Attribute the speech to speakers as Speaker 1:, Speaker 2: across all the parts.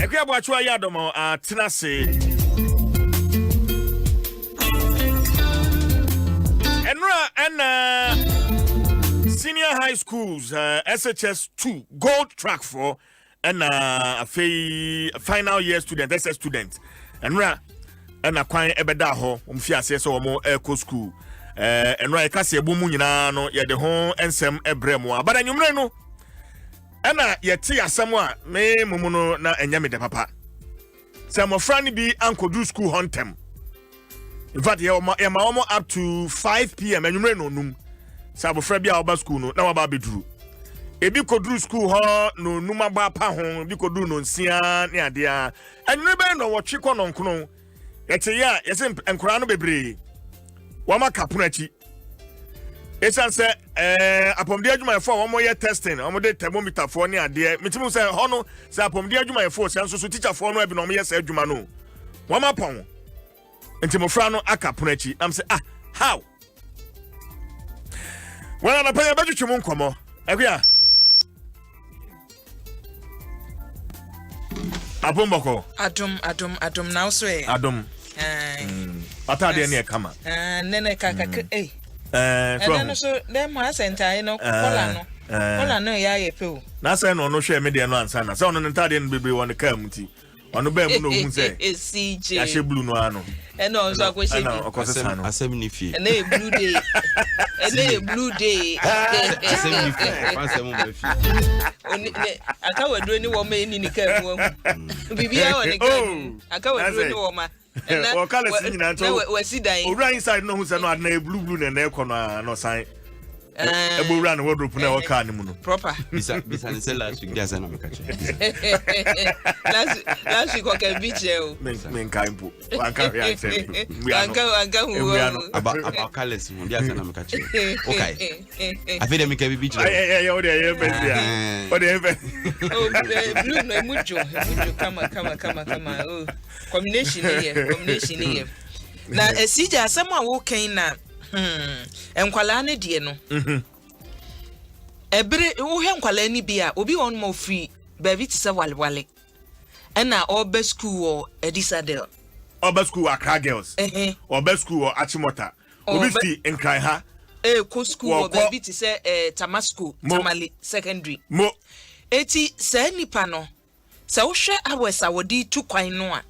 Speaker 1: Ekwe abwachu Adom tenase. And senior high schools SHS 2 gold track for and a final year student SS student and a kwine ebeda ho umfiase so mo eco school and right kase ebumu nyina no ye de ho ensem ebremu but anwumre no na ye ti asem a me mumuno na enyame de papa some friend bi ankodu school hontem. In fact, you're up to 5 p.m. and you may know noon. Sabo Frebia Oba school no na waba bedru. Ebi ko dru school ho no numa ba pa ho bi ko du no nsia ne ade a. Enwe be no wo twekọ no nkono. Ete ya yese enkora no bebre. Wa maka punachi. Esan se apomde adwuma efo wo mo ye testing, wo mo de thermometer fo ne ade. Metimu se ho no se apomde adwuma efo se nso so teacher fo no e bi no mo ye se adwuma no. Wa ma pon. Enti mofrano aka punachi. Am say how? Well, na paya bedu chimo nkomo. Akua. Abomboko.
Speaker 2: Adom now so e.
Speaker 1: Adom. Atade na e kama.
Speaker 2: Nene kaka so. So dem ha center no kola no. Kola no ya ye pe o.
Speaker 1: Na say no hwe me de no ansa na. Say ono ntade no bebre won ka muti. Ono ba mu no hu say.
Speaker 2: CJ.
Speaker 1: Ya she blue no ano.
Speaker 2: And also akwese.
Speaker 3: Asem ni fie.
Speaker 2: And a blue day. And a blue day.
Speaker 3: Asem ni fie. Asem mo fie.
Speaker 2: Aka wadru ni wo ma ni nika mu. Bibia wo nika. Aka wadru ni wo ma.
Speaker 1: O kala si nyina nto.
Speaker 2: We si dan.
Speaker 1: Owura inside no hu say no adna blue na na ekono no sign. Ebowura na wardrobe na wo ka ni mu no.
Speaker 2: Proper.
Speaker 3: Bisa ni say last week dia say na meka che.
Speaker 2: Last week o ka beach o.
Speaker 1: Men ka impo. Anka react.
Speaker 2: Anka hu.
Speaker 3: Aba kales mu dia say na meka che. Okay. Afi dem ka beach.
Speaker 1: Yeah, o dey best. O dey best.
Speaker 2: Oh, blue no mucho kama. Oh, combination here. Na esija asem a wo kan na enkwala ne de no ebre wo he enkwala ni bia obi won mo free baby ti se walwale na oba school or Edisadel
Speaker 1: oba school Accra girls oba school or Achimota obi fi nkran ha
Speaker 2: ko school or baby ti se Tamasco Tamale secondary
Speaker 1: mo
Speaker 2: eti se nipa no se wo hwe awesa wodi tu kwan no a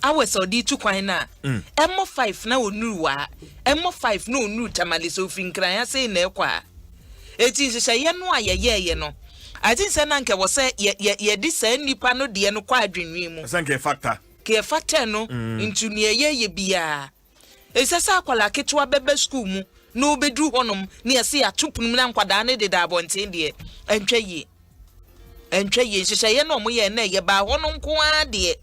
Speaker 2: awesa wodi tu kwan na emo 5 na onuru wa emo 5 na onuru Tamale so fi nkran ya sei na ekwa eti hye ye no ayeye no I think say nanke wo say ye di say nipa no de no kwa adwenwi mu
Speaker 1: sanke factor
Speaker 2: ke factor no into ne ye bia esesa akwala ketwa bebe school mu no bedu honom ne ye se atopunum na nkwada ne de da abonten de entwa ye hye ye no mo ye na ye ba honom ko ade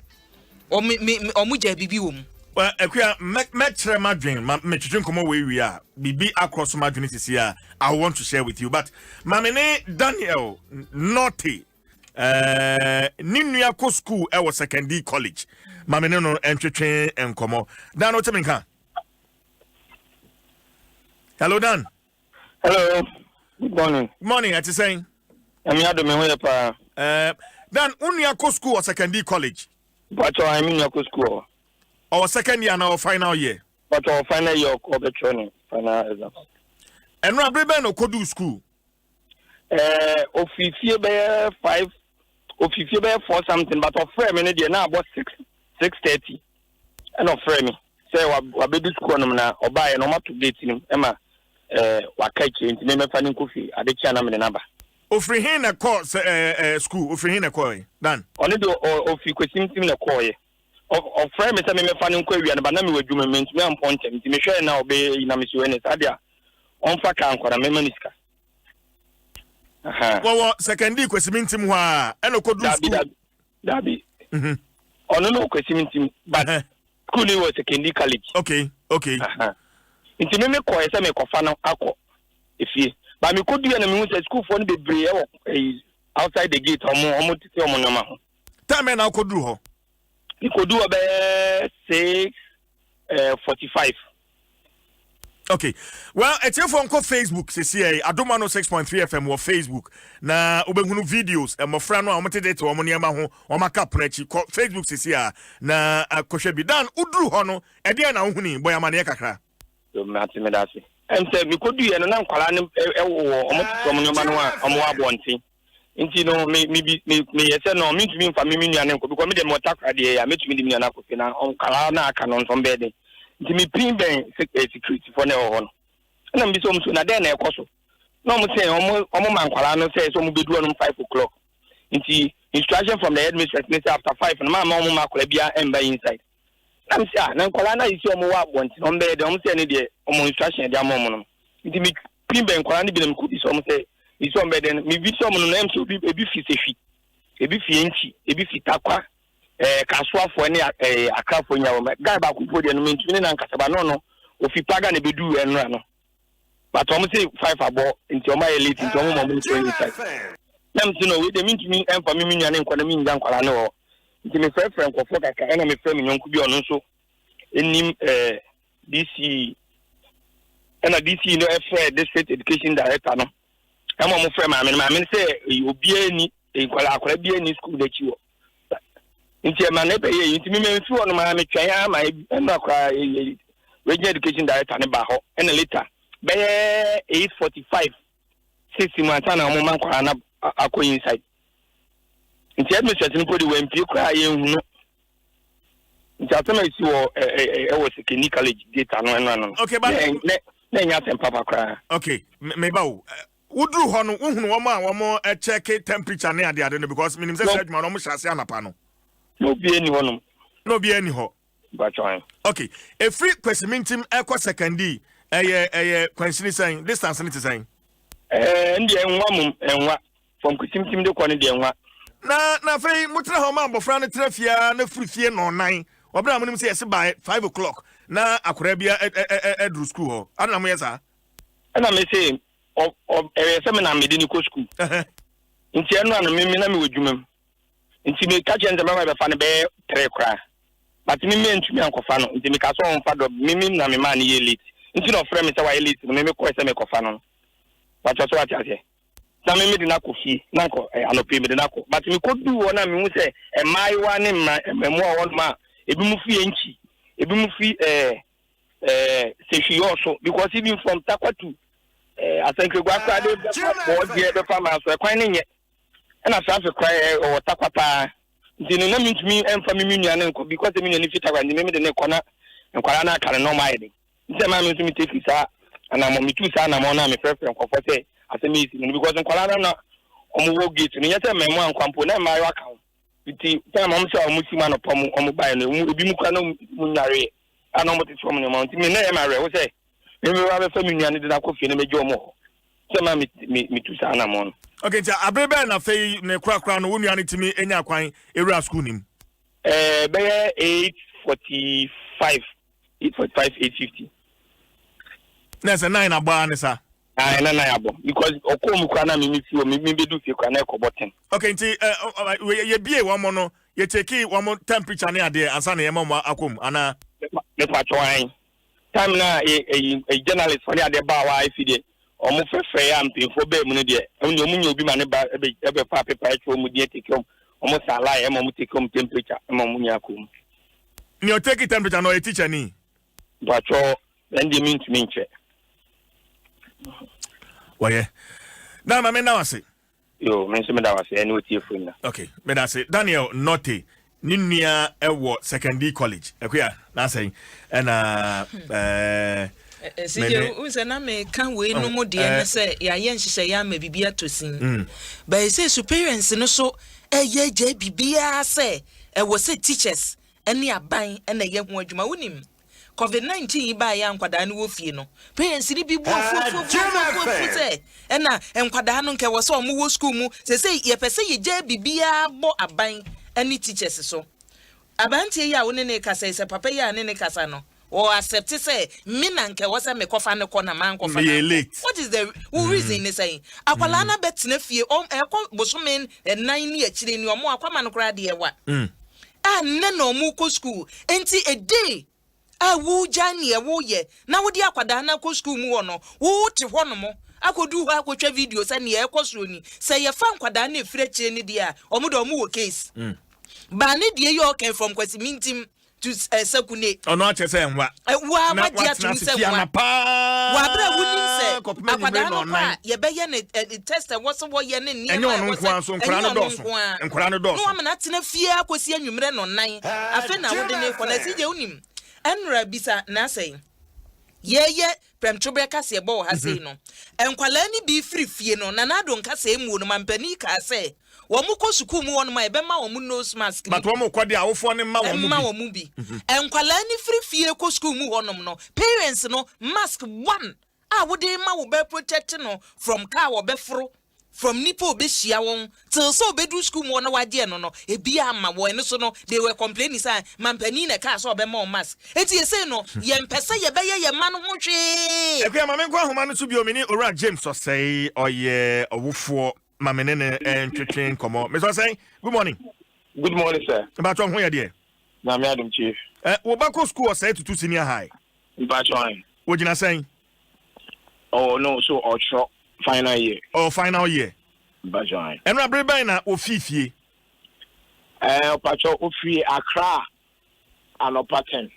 Speaker 2: omu ja bibi wo mu.
Speaker 1: Well, Akua, me madwin, me twetwe nkomo we a bibi across madwin sisi a I want to share with you, but mamene Daniel Naughty ni nua ko school e was secondary college mamene no entwetwe nkomo Dan o temenka. Hello Dan.
Speaker 4: Hello. Good morning.
Speaker 1: Good morning, at saying
Speaker 4: I'm Adom me pa.
Speaker 1: Dan unia ko school or secondary college?
Speaker 4: But I'm in your school.
Speaker 1: Our second year now, final year.
Speaker 4: But our final year of the training, final exam.
Speaker 1: And Rabbi no could do school.
Speaker 4: Official by 5, official by 4 something, but of frame in now about 6:30. And of frame. Say what baby school na or buy no matter to date him. Emma Wakachi into name finding coffee at the channel number.
Speaker 1: Ofri hin na course school, ofri hin na koi. Dan.
Speaker 4: Only do of you question him na koi. Of frame me say me finding query and banana we do me am point him. Me sure now be na Miss Wenes adia. On fa kan kwara me maniska.
Speaker 1: Well, secondary question team wa e no kodu school.
Speaker 4: Dabi. Ono no question team but school was secondary college.
Speaker 1: Okay.
Speaker 4: Inti me ko say me ko fa no akọ efie. But me could do and me say school for no be outside the gate omo tete omo nyama ho.
Speaker 1: Time na ko do ho.
Speaker 4: You could do about 6:45.
Speaker 1: Okay. Well, it's here from Facebook. See, Adom 106.3 FM or Facebook. Na ubengunu videos. My friend no amete date o money ma ho o maka prechi. Facebook see na akoshe bi dan udru hono e dia na huni boy amane kakra.
Speaker 4: So mati me dase. Say me kodu ye no na nkwala ne ewo omo money ma no a omo abonti. Nti no me yese no me tumi mfa me nuane nko because me dem watakra de ya me tumi de nuane akofi na onkala na aka no nso bede. Nti me pin ben security for na ho no. Na me so na den na ekoso. No mo say omo mankwala no say so mo bedu no 5 o'clock. Nti instruction from the headmistress say after 5 no ma omo makwala bia emba inside. Na me say na nkwala na isi omo wa bonti no bede omo say ne de omo instruction de amomo no. Nti me pin ben nkwala ne bi na me kudi so omo say is on bed and me vision on them so be a beefy fienchi, a beefy takwa, Kaswa for any a car for your guy back with the mentioning and Casabano, if you pagan a bedu and run. But almost say 5 about into my elite into a moment. Them to know they mean to me and for me and economy down Colano. It's my friend for Foka and I'm a friend in Uncle Bion also in him DC and a DC no FA district education director. No. I'm a friend, I mean, say you be any in school that you into my neighbor, you to me, on my China, my regional education director, and a later by 8:45, 60 months, and a moment, I go inside. Into administration, put you when you cry, you know. It's was a clinical college data. Okay, but then you have Papa cry. Okay, maybe. Udru hono uhunu wama check temperature na ade ade because minim say surgery man omo hyase anapa no no be any ho but join okay a free question mintim ekwa secondary question saying distance ni saying ndi enwa from kusimtim de kwani de enwa na fei mutra ho ma bofra ne trafia na frifie no nan obra munim say yes by 5 o'clock na akora bia edru school ho ana mo yesa ana me say seminar medini ko school nti enu anu me na me wodwumam nti me ka chen zama be fa ne be 3 kra but me ntumi ankofa no nti me ka so on fa do me na me ma ne ye late nti no frame say wa ye late me ko say me kofa no but so what you say na me di na ko fi na ko anope me di na ko but me ko du wona me hu say e mai wa ne memo won ma ebi mu fi enchi ebi mu fi se shi also because even from Takwatu I think we go after the farmers were quite in it. And I found a cry or Takwapa. Didn't mean to me and for me because the million if you have the corner and Quarana can know my idea. The man to me take his and I'm on me 2 son, I'm on my first and for say as a meeting because in Quarana on the gate and yet a memoir and component my account. With the time I'm so Musiman upon mobile and Bimukano Munari. I know what it's from the mountain. Me never marry, what say. Maybe we have a family and did not coffee and make your more. Some me to Sanamon. Okay, Abeba and a fay ne crack crown, won't you to me any aquine, era schooling? 8:45, 8:50. That's a 9 abon, sir. I know because Okomukana maybe do you can echo button. Okay, you be one mono, you take one more temperature near there and Sunny Mama Akum, Anna. Let my trying. Time na a journalist for the bar wife ide omo fefe am pin for be mu ne de only omunyo obi ma ne ba ebe pa paper cho mu de take omo sala e mo take temperature e mo munya akom ni o take temperature no a teacher ni but then they mean to me che waye na ma me na wase yo me se me da wase eni o tie fun na okay me da say Daniel Note Ninia ewo secondary college ekuya na say na
Speaker 2: see you say na me kan we no mo de na say ya ye nhihye ya ma bibia tosin but say superiors no so ye je bibia say ewo say teachers ene aban ene ye ho adwuma wonim COVID-19 ba ya nkwada no wo fie no parents ni bi bu fu say ena nkwada no nke wo so mo wo school mu say ye pese ye je bibia bo aban any teachers so abantie ya woni ne kasa ise papa ya ne kasa no or accept say me na nke wo say me kofa ne kona man kofa what is the reason they saying akwala na betena fie ekọ bosomen 9 ni akire ni omo akwama no kra de ewa ne no mu ko school enti a day wu jani e wo ye na wo di akwada na ko school mu no wo te ho no mo akodu ho akotwa video se ne e koso ni se ye fa nkwada na efirechire ni dia omo do mo wo case ba ne die yo came from Kwesi Mintim to Sekune
Speaker 1: ono achese enwa
Speaker 2: wa dia to se wa bra wunim se akwada no ye be ye ne test wo so wo ye ne ni
Speaker 1: enyo no nko so nkora no doso
Speaker 2: no amana tena fie akosi anwumre no nan afa na wo de ne kona si je unim enra bisa na say ye premtrobe ka se bo ha sei no enkwala ni bi fie no na na don ka se emu no mampani ka se wo mu ko suku mu won ma e be ma wo mu nose mask
Speaker 1: but wo mu kwade awofo ne ma wo
Speaker 2: mu bi enkwala ni fie ko suku mu wonom no parents no mask one a wo de ma wo be protect no from car wo be fro from nipo be hia won till so be do school mo na wage no ebi ama wo eno so no they were complaining say mampani na car so be ma mask eti ye say no ye mpese ye be ye ma no ho hwe
Speaker 1: ekwa ma men kwa homa no so bi omini ora James so say oye owofo ma menene entwetwen komo me so say good morning
Speaker 4: sir
Speaker 1: about ho ye de
Speaker 4: na me Adom chief
Speaker 1: wo ba ko school say to senior high
Speaker 4: ba join
Speaker 1: wo gina say
Speaker 4: oh no so ocho final year
Speaker 1: ba join eno abrebe na ofifie
Speaker 4: opacho ofi Accra anopa 10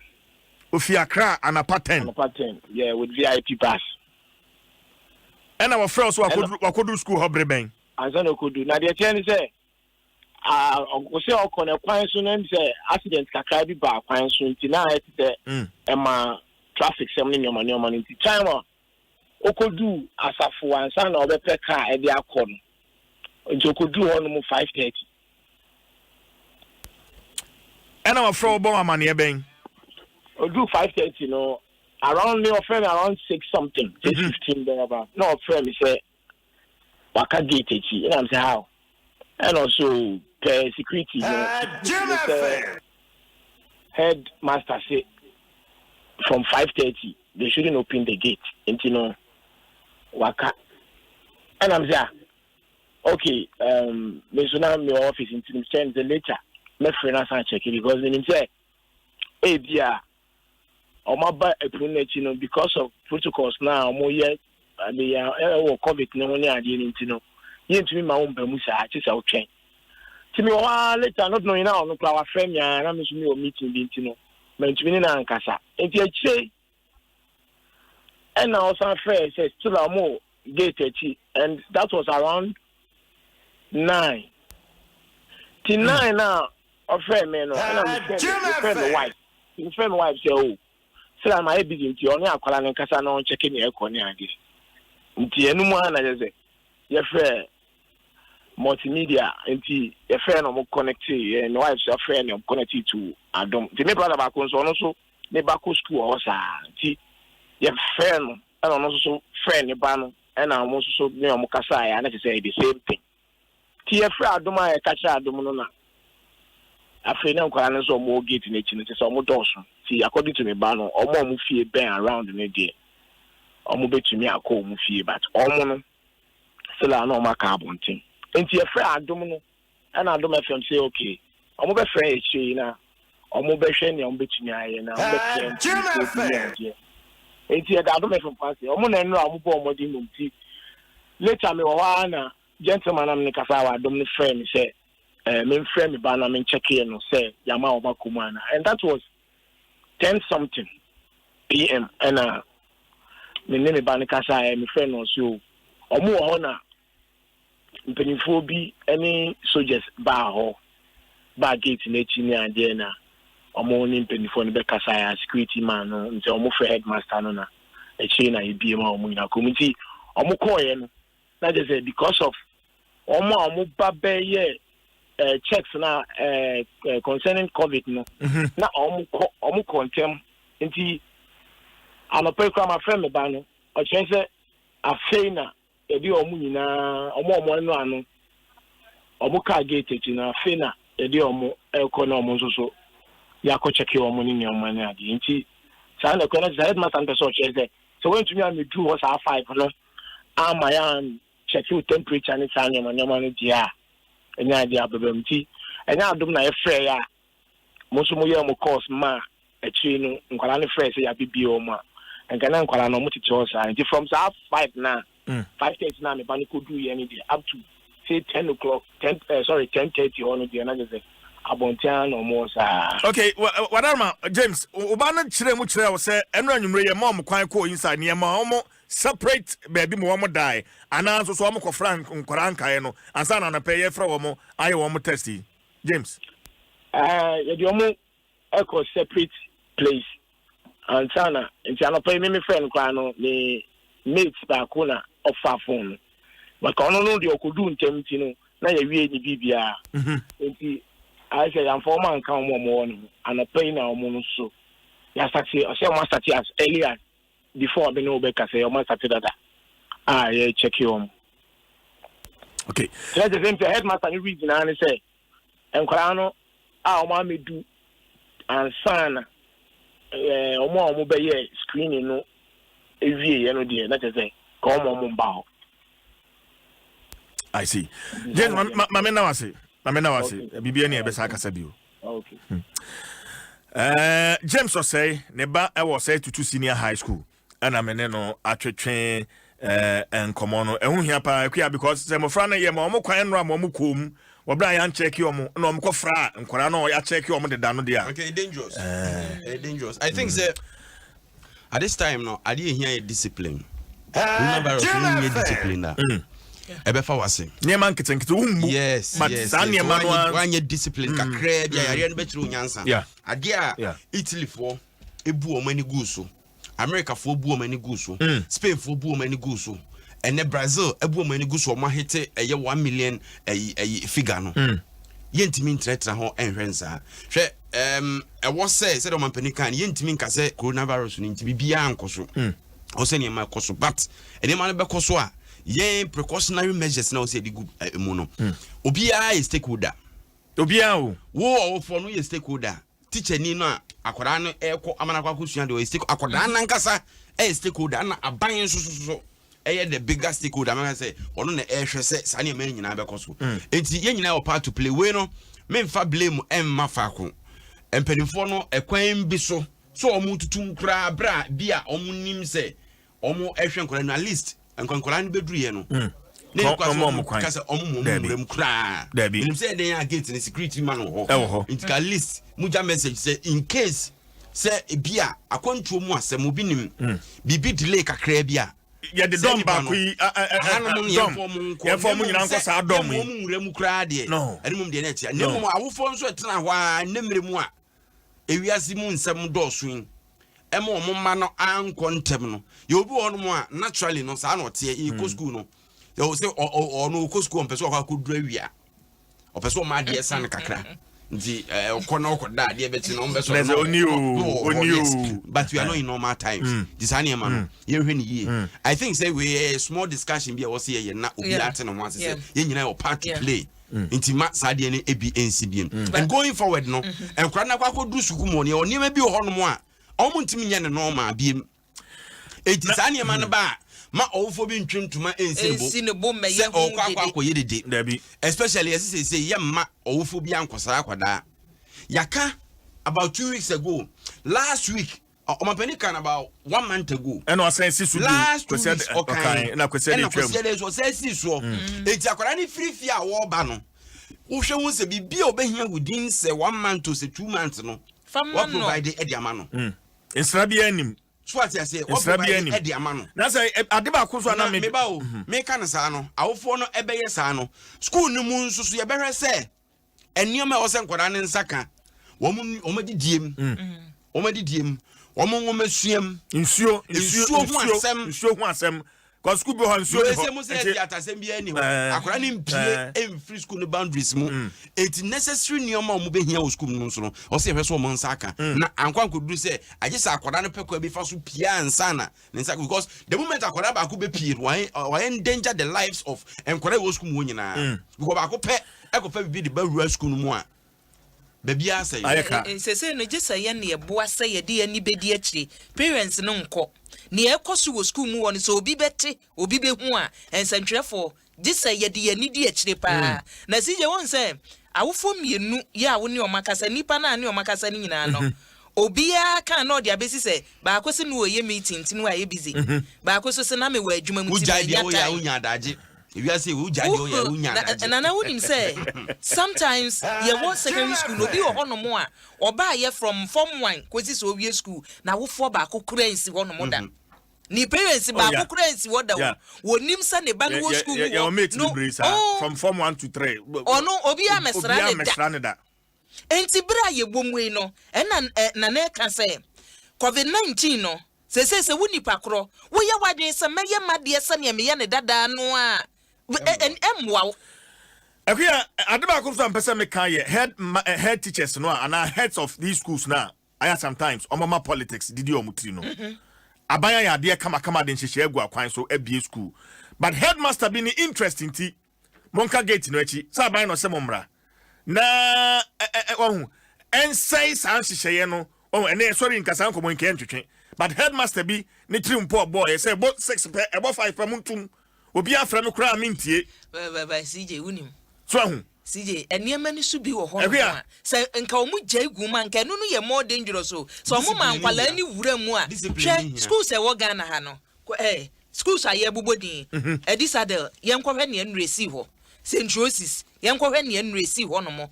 Speaker 1: ofi Accra anopa 10
Speaker 4: yeah with VIP pass
Speaker 1: and our first wakodu school hobreben
Speaker 4: anzano kodu na de tian say ogose okone kwan so na say accident kakra bi ba kwan so nti na ete ema traffic sem ni nyoma nti time okodu asafo ansa na obepe car e de akon nti okodu ho no 5:30
Speaker 1: and our fro bon amane ben
Speaker 4: odu 5:30 no around me offering around 6 something 6:15 there about no friend me say waka gate echi and I'm say how and also security headmaster say from 5:30 they shouldn't open the gate into waka and I'm say okay me so now my office into send the later me friend as check it because then him say eh dia omaba epunechi no because of protocols now mo ye the COVID no ni ade ni ntino ye ntumi ma wo mbamu sa chi sa wo twen ti me wa later not knowing now no kwa wa friend ya na me so me o meeting bi ntino ma ntumi ni na nkasa enti achi and now some friend says still am gate achi and that was around 9 till 9 now of friend me no and I'm friend the wife say oh so am I busy nti oni akwala ne nkasa na on check ni ekoni ade nti enu mu ana je ye frɛ MultiMedia nti ye frɛ no mo connect ye no wife so frɛ no connect to Adom nti me brother ba ko so no so ne ba ko school o sa nti ye frɛ no ana no so frɛ ne ba no ana mo so ne o mo kasa ya na say the same thing ti ye frɛ Adom a ye ka kira Adom no na afei na nkwara ne so mo gate na chi no say mo dɔso ti according to me ba no o mo fie ben around ne dey omo betumi akọ omo fie but omo no sela na omo ka abontin enti e frɛ Adom no na Adom FM say okay omo be frɛ echi na omo be hwɛ ne omo betumi aye na omo be frɛ enti e da Adom FM pass omo na nro omo bo omo di nti later me wa na gentleman am ne kasa wa Adom ne frɛ me say me frɛ me ba na me check here no say yama oba komana and that was 10 something PM and me name ba ne kasa me friend no so omo wo na mpanifo bi any soldiers ba ho ba gate na chi ni ade na omo ni mpanifo ne be kasa ya security man no nti omo frɛ headmaster no na e chi na e bi ma omo na community omo call ye no na just say because of omo ba be ye checks na concerning COVID no na omo contem nti anope kwa ma friend me ba no o chen se afei na e di omo nyina omo no ano omo ka gate echi na afei na e di omo elko na omo so ya ko check omo ni omo na ade nti sa na kwa na za headmaster person o chen se so when to me am do was 5 no ama ya check your temperature ni sa nyama no dia enya dia babam ti enya Adom na e frɛ ya mo so mo ye mo course ma actually no nkwala ne fresh ya bibi o ma and kana nkwala no muti chosa and from 5 now 5:30 now me ba ko do ye ni up to say 10 o'clock 10:30 on the na just abontia no mo sa
Speaker 1: okay wadarma James ubana chire mu chire wo se eno anwumre ye mom kwan ko inside ne ma omo separate baby mo omo die ana so omo ko frank nkora nkae no ansa na na pay ye fra wo mo aye wo mo test James
Speaker 4: ye di omo echo separate place ansa na nti ana pay me friend kwa no me mate ba ko na offer phone but kono no de okodu ntem ti no na ye wie ni bibia nti I say I'm for man come morning and a pay now moon so. Yes, I say as earlier before I be no back. I say you must that. Yeah, check you home.
Speaker 1: Okay.
Speaker 4: So the same headmaster you read and say, and Krano, our me do and son more mobile screening no every dear. That is a come on bow. I
Speaker 1: see. Jen, my now I say. Amena wase bibia ne ebesa akasa bio
Speaker 4: okay
Speaker 1: James was say ne ba e was say to senior high school ana mene no atwetwe enkomo no ehu hia pa akua because say mofra na ye ma omo kwan no am omo kom wo bra ya check omo na omo kofra nkora no ya check omo de da no dia
Speaker 3: okay dangerous dangerous I think say at this time no ade hia discipline remember discipline na ebefa wase
Speaker 1: niema nketenkete umbu
Speaker 3: yes
Speaker 1: but sa niema no
Speaker 3: wanye discipline kakra bia yare no betru nyansa ade a Italy for ebu o mani guso America for bu o mani guso Spain for bu o mani guso ene Brazil ebu o mani guso o ma hete eye 1 million figure no yentimi ntratra ho enhwensa hwe e say o mampani kan yentimi nka se coronavirus ni nti bibia ankoso o se niema koso but ene ma no be koso a yeah, precautionary measures now say the good mono. Obia is stakeholder.
Speaker 1: Obia
Speaker 3: wo for no is stakeholder. Teacher ni no akoda no eko amana kwa kusua de stake akoda na nkasa stakeholder na aban so the biggest stakeholder man say ono na ehwe se sane man nyina be koso. Enti ye nyina o part to play we no me mfa blame emma fa ko. Empanimfo no ekwan bi so omu tutum kra bra bia omu nim se omu ehwe nkora na list enkonkola ni bedru ye no ne kwaso kasa omumumrem kra nim say den agent ni security man ho it can list muja message say in case say bia akontuo mu asem obi nim bibi delay kakra bia
Speaker 1: ye de dom ba ku ye form nyina nko sa dom yi
Speaker 3: omumrem kra de enum de na tia nemum awofo nso etena ho a nemremu a ewiase mu nsem dosun emo omma no anko ntem no ye obi won mo a naturally no sa na ote e ko school no ye say no ko school on person akwa awia o person ma de san kakra nti okona okoda de beti no mbeso no but we are not in normal times this ani ma no ye hwe ni ye I think say we small discussion bi e was ye na obi ate no one say ye nyina o part to play nti ma sade ne ebi NCBM and going forward no enkra na kwa kodu suku mo ne oni ma bi ho no mo a omuntimi nya ne normal biem etisane ma ne ba ma owfo bi ntwentuma ensinbo se okwa yedede
Speaker 1: dabi
Speaker 3: especially as say yemma owfo bi ankosara akwada yaka about 2 weeks ago last week omapani kan about 1 month ago
Speaker 1: and was saying sisu
Speaker 3: kwese okay na kwese de twem so say sisu eti akwada ni free a wo ba no wo hwe wo se bibia obehia within say 1 month to say 2 months no what provide ediama no
Speaker 1: Insrabia nim
Speaker 3: so what I say what provide ediama no
Speaker 1: na say adeba akoso na
Speaker 3: me ba o me kan sa no awofo no ebeye sa no school ni mu nso so ye behwe se enioma wo se nkwada ne nsaka omedidiem omasuam
Speaker 1: nsuo hu asem cause school be han nsuo
Speaker 3: ho se say atasem bi ani ho akora ne mpie free school no boundaries mu it necessary nioma omubehia wo school no nso no o se hwe so mo nsaka na ankwankodu se agisa akora no pekwa bi fa so pia ansana ne nsaka because the moment akora ba ko be pie why endanger the lives of enkora wo school mu nyina because ba ko pe ekofa bi de ba ruwa school mu a Babia say
Speaker 2: say no just say ne eboa say ye de ani bedi akire parents no nko ne ekoso wo school mu won so obi bete obi behu a ensantwerefo just say ye de ani di akire pa na si je won say awofo mienu ye a wo ne omakasa nipa na ne omakasa ni nyina no obia kan no dia besi say ba ko se no ye meeting tin wa ye busy ba ko so se na me wa adwuma mu ti ba nya
Speaker 3: unya daje if you say uja de unya daje
Speaker 2: na wonim say sometimes ye was secondary school no bi wo hono mo a oba ye from form 1 kwesi so owie school na wo fo ba ko kura nsi hono mo da ni parents ba ko kura nsi wo da wo nim sa ne ba no wo school
Speaker 1: no from form 1 to 3
Speaker 2: ono obi a mesra ne da enti bra ye bomwe no na na ka say COVID-19 no se woni pakro wo ye wadwen se meye made se ne me ye ne dada no a emwa
Speaker 1: akuya adeba ko so ampese me kan ye head teachers no and heads of these schools now I sometimes omama politics didi omutri no abaya ya de kama de nhihye agu akwan so abie school but headmaster be ni interesting ti monka gate no achi sa aban no se momra na ohun ensay san nhihye no ene sorry nkasa nkomo nke ntwetwe but headmaster be ni trimpo boy say both 6 pe ebo 5 pe muntum obi afra me kura mintie
Speaker 2: ba CJ unim
Speaker 1: so ahun
Speaker 2: CJ eniema ni su bi wo ho say nka omu jaigu man nka no ye more dangerous so omu man kwala ni wura mu a hwe school say wo Ghana ha no schools aye bubodin edisadel yenkwohwe ne enresi ho centrosis yenkwohwe ne enresi ho no mo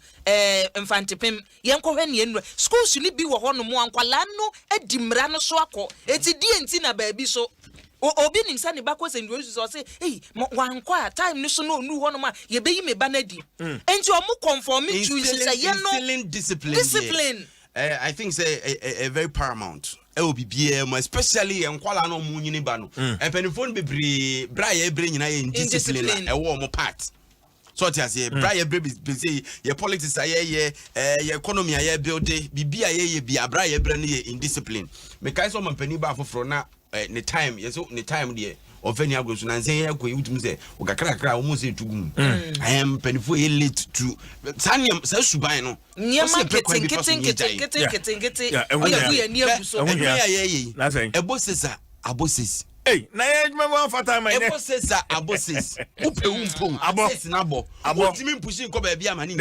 Speaker 2: infantipem yenkwohwe ne enre schools ni bi wo ho no mo ankwala no adimra no so akọ eti die enti na baabi so obi nim sa ne bako centrosis so say wankwa time ni so no nu ho no ma ye beyi me ba na di enti omu conform to say ye no discipline.
Speaker 3: I think say a very paramount. LBBM, especially and Kuala no Munini Bano. And Penifon be Brian bringing in discipline a warm part. So as a Brian baby say your politics are your economy are building, be a Brian Brandy in discipline. Because some Peniba for now, the time, yes, the time there. Of any goes and say, I almost say to I am painful late to Sanyam says Subino. A bosses are bosses.
Speaker 1: Hey, now for time, my
Speaker 3: bosses are bosses. About Timmy pushing Kobe Biamani.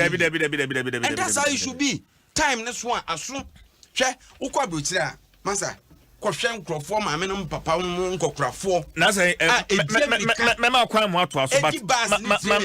Speaker 3: And that's how it should be. Time next one, as soon. Share Ukabutra, Massa. Question crofo ma menum papa mu nkokrafo
Speaker 1: na say mema kwan mu ato aso but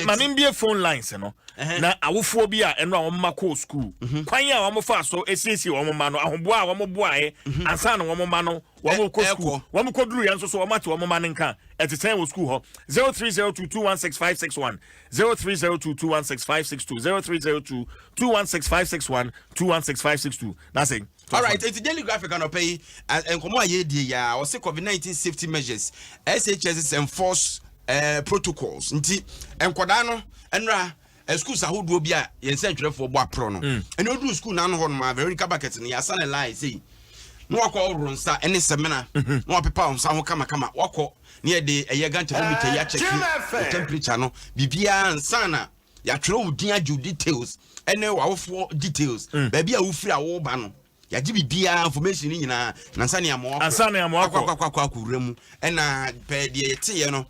Speaker 1: ma mbie phone lines no na awofo bi a eno a won mako school kwan a won fa so esiesie won ma no ahobo a won boae ansa na won ma no won ko school won ko duru yan so won mate won ma nka eteten wo school ho 0302216561 0302216562 0302216561 na say
Speaker 3: all right, it's a daily graphic on pay and come on ya or COVID-19 safety measures. SHS enforce protocols. Nti enkodano enra schools are who be a yense for boa prono. And you do school na no ma very cabaket ni asana lie say. No akọ run star any seminar. No pepa on sa ho kama wako near the yaganta meter ya check the temperature no. Bibia ansana ya tro udin aju details. Ene wa for details. Baby a wo free awo ba no. Ya jibi bia information ni nyina nansane amo akwuremu ena pe de yete ye no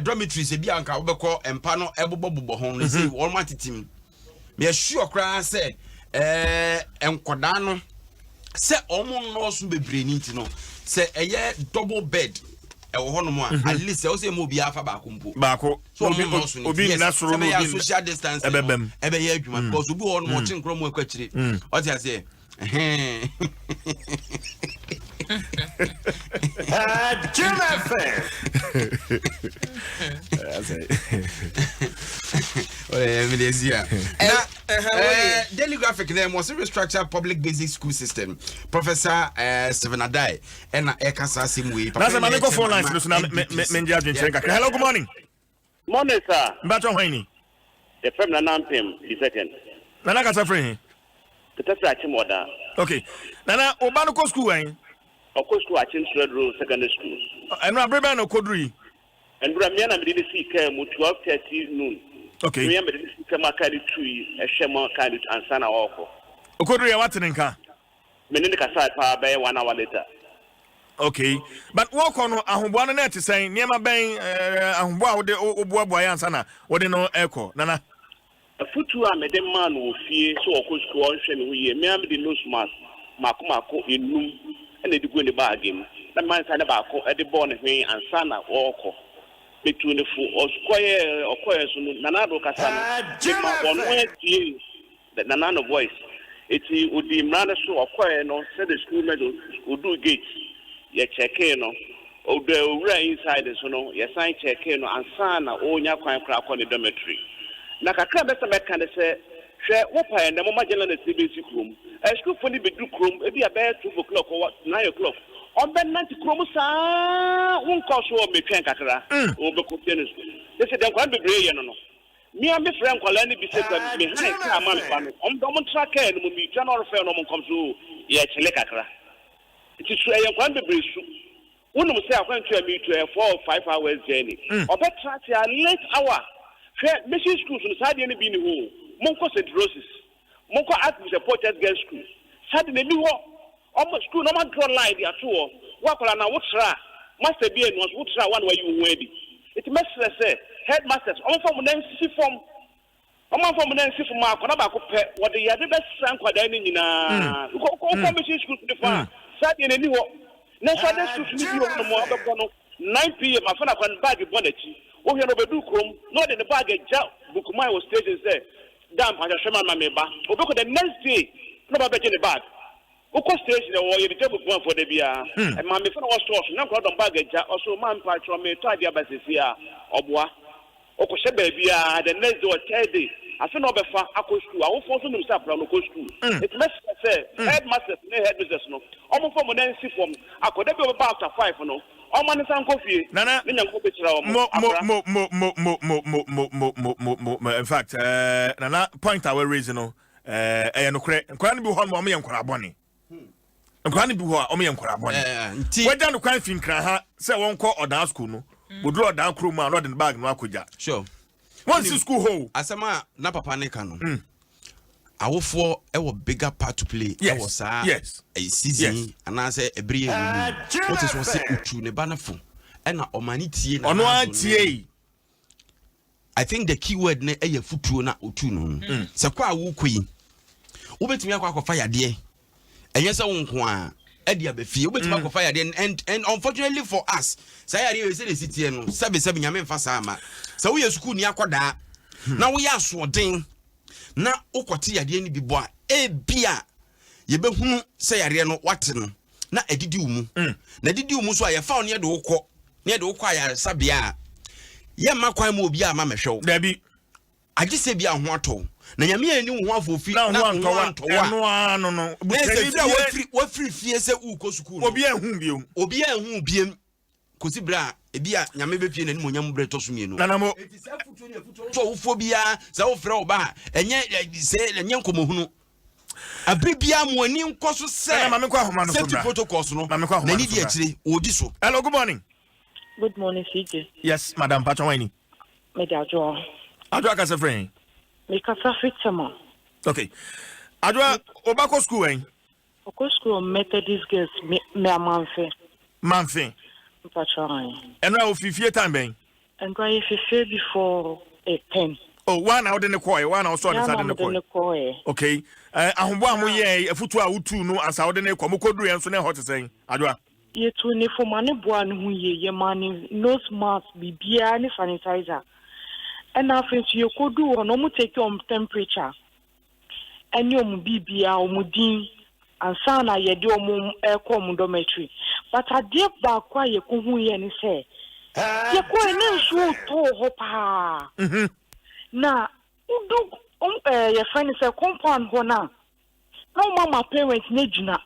Speaker 3: dormitories bia anka wo bekọ empa no ebobobobo ho le say won matitim me sure kra say enkoda no se omo no so bebre ni nti no se eye double bed wo ho no mo at least o say mo bia afa ba kompo
Speaker 1: so obi na soro no
Speaker 3: obi social distance ebe ye adwuma because obi ho no mo chinkro mo akwachire o ti ase Daily graphic name was restructured public basic school system. Professor Stephen Adai and Ekasa Simwe.
Speaker 1: Hello, good morning.
Speaker 5: Morning, sir.
Speaker 1: Mbacho Hini.
Speaker 5: The firm Nanampim, the second.
Speaker 1: Nanaka free. Okay. Nana Obanoko school, eh?
Speaker 5: Of course, school at Chinsred Secondary School.
Speaker 1: And Rabban or Kodri.
Speaker 5: And Ramiana did see came 12:30 noon.
Speaker 1: Okay.
Speaker 5: Remember, this is Kamakari tree, a Shema kind and Sana Oko.
Speaker 1: Okodri, what's in car?
Speaker 5: Menica side power by 1 hour later.
Speaker 1: Okay. But walk on Ahumbuana net is saying, near my bang, Ahumbu, the Obuaboyan Sana, what no echo, Nana.
Speaker 5: A foot to a man will fear so of course, and we may have the nose mask. mako enum and the go in the bargain. The man said about at the born and son or between the full or square or choirs Nanado Casana. One way that Nanano voice. It would be rather so or choir no said the school medal would do gates. Ye check or the rare insiders, ye sign check and sana or your crime crack on the dormitory. Nakaka better can say. Share Wapa and the Mama General CBC room. A school for the big room, it be about 2 o'clock or 9 o'clock. On the 90 chromosa, one cost will be Kankara, or the containers. They said, there can't be gray, no. Me and my friend Colani be said behind Kaman, on the track and will be general fair no one comes to Yachelekakra. It is a one be brief. One will say, I went to me to a 4 or 5 hours journey. Or better, a late hour. Mission schools on the side of the being home. Monko St. Roses, Monko asked me the Porters Girls School. Suddenly, we walk almost school, no man draw line there too. Walk on a what's Master B and was what's one way you ready. It must say, headmasters, all from the NC form. All from the NC from Mark, what the other best sank for dining in a commission school to the farm. Suddenly, any walk. Next Sunday, school to meet you on the 9 p.m. I found a bag of bonnet. Oh, you know, the book room, not in the bag of job. Bukumai was stated there. Damn, I just remember my bar. Or look at the next day, no better in the bag. Who cost station or you table one for the beer? And my friend was tossed, no crowd on baggage, also man patch from me, tidy up as a fear, or bois. Or Cosebe, the next door, Teddy. I feel no better, I go school. I will force himself from local school. It must say, headmaster, headmistress, no. Almost from an NC form. I could have about 5 no. All man is coffee. Nana,
Speaker 1: in fact, Nana point our reason. And Cranny be home, mommy and Coraboni. And Cranny be home, and Coraboni. Why don't the crime think say one call or down school? Would draw down crew man, not in bag, no kuja. Sure. Once in school hole, as a man, Napa Panicano. Our four a bigger part to play. Yes, yes. A season, and I say a brave. What is was it to the bannerful? And omanity or no, I think the keyword ne a futu na utuno. Sakwa wukui. Ubet me aqua fire dear. And yes, I won't want Edia Befi, ubet me fire dear. And unfortunately for us, say is the city and 7 yamen fasama. So we are school near Quada. Now we are swording. Na ukwati ya dieni bibwa bia yebehunu se yare no watene na edidi umu na edidi umu so ya fa ne de ukọ ya sabia ye makwan mu obi a ma mehwew dabi agise bia ho ato na nyame ani ho afofi na ho anto wa no busani bia wafiri fie se ukọ sukuru obi ehun biem kosi bra ebia nyame bepie na ni monyam bre to so mienu nanamo to ufobia za ofra oba enye se enye nkomohunu abribia mo ani nkoso se na mamekwa homa no safety protocols no na ni di akire odi so. Hello, good morning.
Speaker 6: Good morning, CJ.
Speaker 1: Yes, madam Patwani.
Speaker 6: Me dajo
Speaker 1: ka se friend
Speaker 6: me ka fa fitama.
Speaker 1: Okay, adwa obako school en
Speaker 6: oko school Methodist girls me amanfe
Speaker 1: and now 50 time ben
Speaker 6: and go if you before 10.
Speaker 1: Oh, one out in the choir, one out on the choir. Okay. Ahombo amoye afutu a utu no asa ode ne kwamokodu enso ne hot saying adwa
Speaker 6: ye tu ne for mane boa no hu ye mane nose mask bibia ne sanitizer and after you could do no mu take your temperature and your bibia o mudin and sana ye do mu ekọ dormitory but ade ba kwa ye ko hu ye ne say ye ko ne nso to ho pa na udu your friend say compound ho na no mama parents ne juna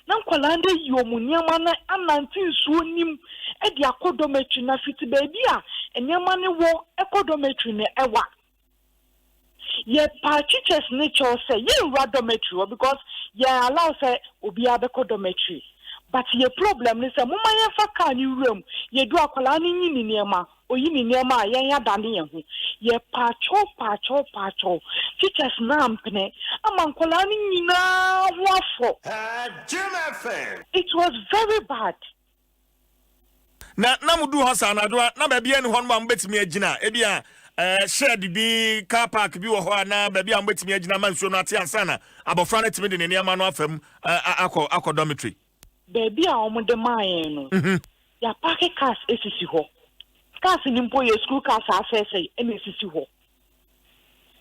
Speaker 6: na nkwala nde yomu niama na ananti nsuo nim e di akodometry na fiti baby a niama ne wo ekodometry ne ewa ye pa teachers ne cho say ye radometry because ye allow say obi abekodometry but ye problem ne say mama ye fa ka ni room ye do akwala ni nyini niama oyi ni niama ye ya dane ye ho ye pacho teachers na ampene amankwala ni nyina ho afo it was very bad
Speaker 1: na mudu hasa na do na ba bia ni ho no ma betimi agina e bia share the car park bi wo ho ana ba bi am betimi agina man so no ate ansana abofra na timi de ne niam no afam akọ dormitory
Speaker 6: baby a omo de man no ya park cars esisi ho cars ni mpo ye school cars afese e na esisi ho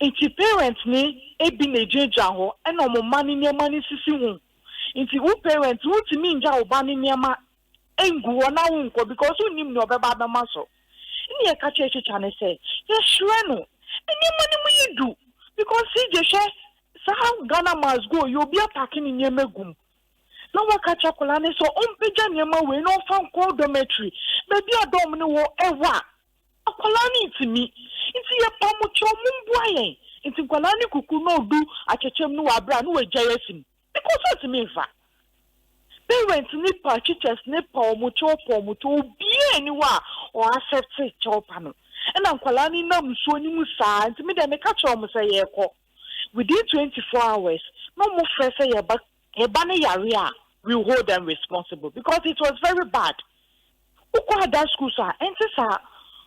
Speaker 6: enti parents ni ebi na ejeja ho e na omo mani ni mani sisi ho enti wo parents wo timi nja oba ni niam engu wona wo nko because unim no obeba ba maso ni e ka cheche chane say ye sure no ni money mu yidu because CJ share sa Ghana must go you be attacking in yemegum no wa ka chokola ne so ompeja niema we no fan ko dormitory baby Adom no wo ewa akola ni timi nti ye pamucho mumbu ayen nti kola ni kuku no du achechem no wa bra no we jayesim because it me fa parents ni pa teachers ni pa omucho bi eniwa o accept chopa no na nkwala ni nam so ni mu saa nti me de me ka cho mo say ye ko within 24 hours no mo fresh say ye ba ne yare a we hold them responsible because it was very bad ukwa that school sa enti sa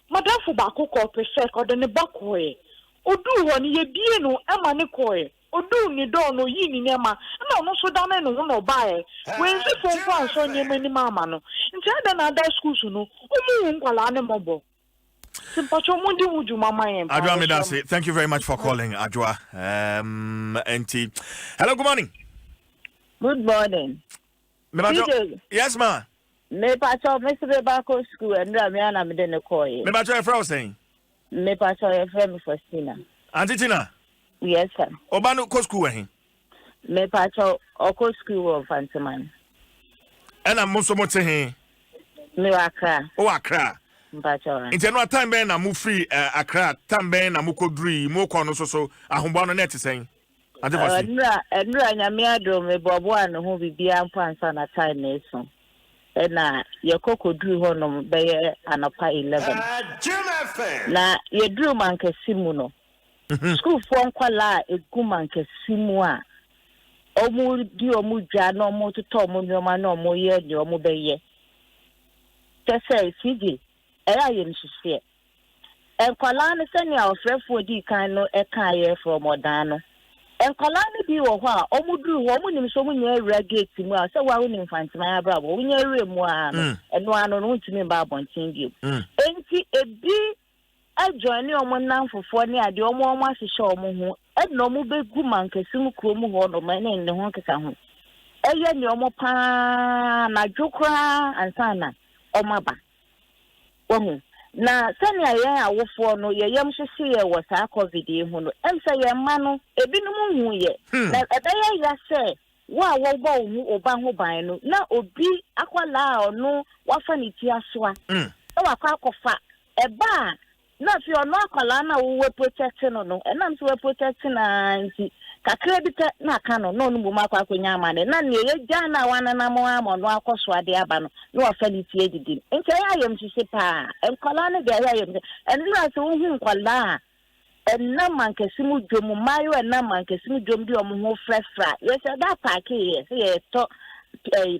Speaker 6: madam for ba ko prefect or the ne ba ko e odu ho ni ye bie no e ma ne ko e odu ni do no yi ni nema na no so da na no no ba e we si fo fo anso nyema ni mama no nti ada na that school no umu nkwala ne mobo
Speaker 1: Adwa Medase, thank you very much for calling, Adwa. Hello, good morning.
Speaker 7: Good morning.
Speaker 1: Yes, ma.
Speaker 7: Me pacho Mr. Bako school and Ramiana Medina Koi.
Speaker 1: Me pacho your saying.
Speaker 7: Me pacho your friend Faustina.
Speaker 1: Auntie Tina.
Speaker 7: Yes, sir.
Speaker 1: Obanu ko school eh?
Speaker 7: Me pacho oko school of Fantaman.
Speaker 1: And I'm most he.
Speaker 7: Me Accra.
Speaker 1: Oh, Accra. Inti no time ben na mu free Accra time ben na mu kodri mu ko no so ahomba no net sen ade for say
Speaker 7: enra nyame adom me bobo an ho bibia mpansa na time na eso na ye kokodri ho no be anapa 11 na ye dru mankasi mu no school for nkwala egu mankasi mu a omu di omu dwa na omu toto omu nyoma na omu ye ni omu be ye tese CJ I am sincere. And Colana send our friend for the kind of a career from Modano. And Colana be or what, Omudu, woman, so many reggae to me, so I wouldn't find my brother, when you're one, and one on to me about one thing you. And see a big I join you on one now for 4 years, the almost show me, and no more big woman can soon come on my name in the Honka. And you're more pan, a jokra, and sana, or my back. Na sani ya awofo no ye yam hwehwe ye wo sa covid hu no emsa ye ma no ebinum hu ye na ebeye ya se wa wo ba hu oba ho ban no na obi akwala ono wafa ni ti asoa na wakwa akofa eba na fi ono akwala na wo protect no enam so we protect na nti kakra bi na aka no no mu makwa akonya amane na ne ye gya na wana na mo no akoso ade aba no no afa ni tie didi nti ya yam sisi pa enkwala ne ga ya yam enra so hu nkwala enna mankasimu dwom mayo enna mankasimu dwom di omo ho frefra yes that pack yes ye to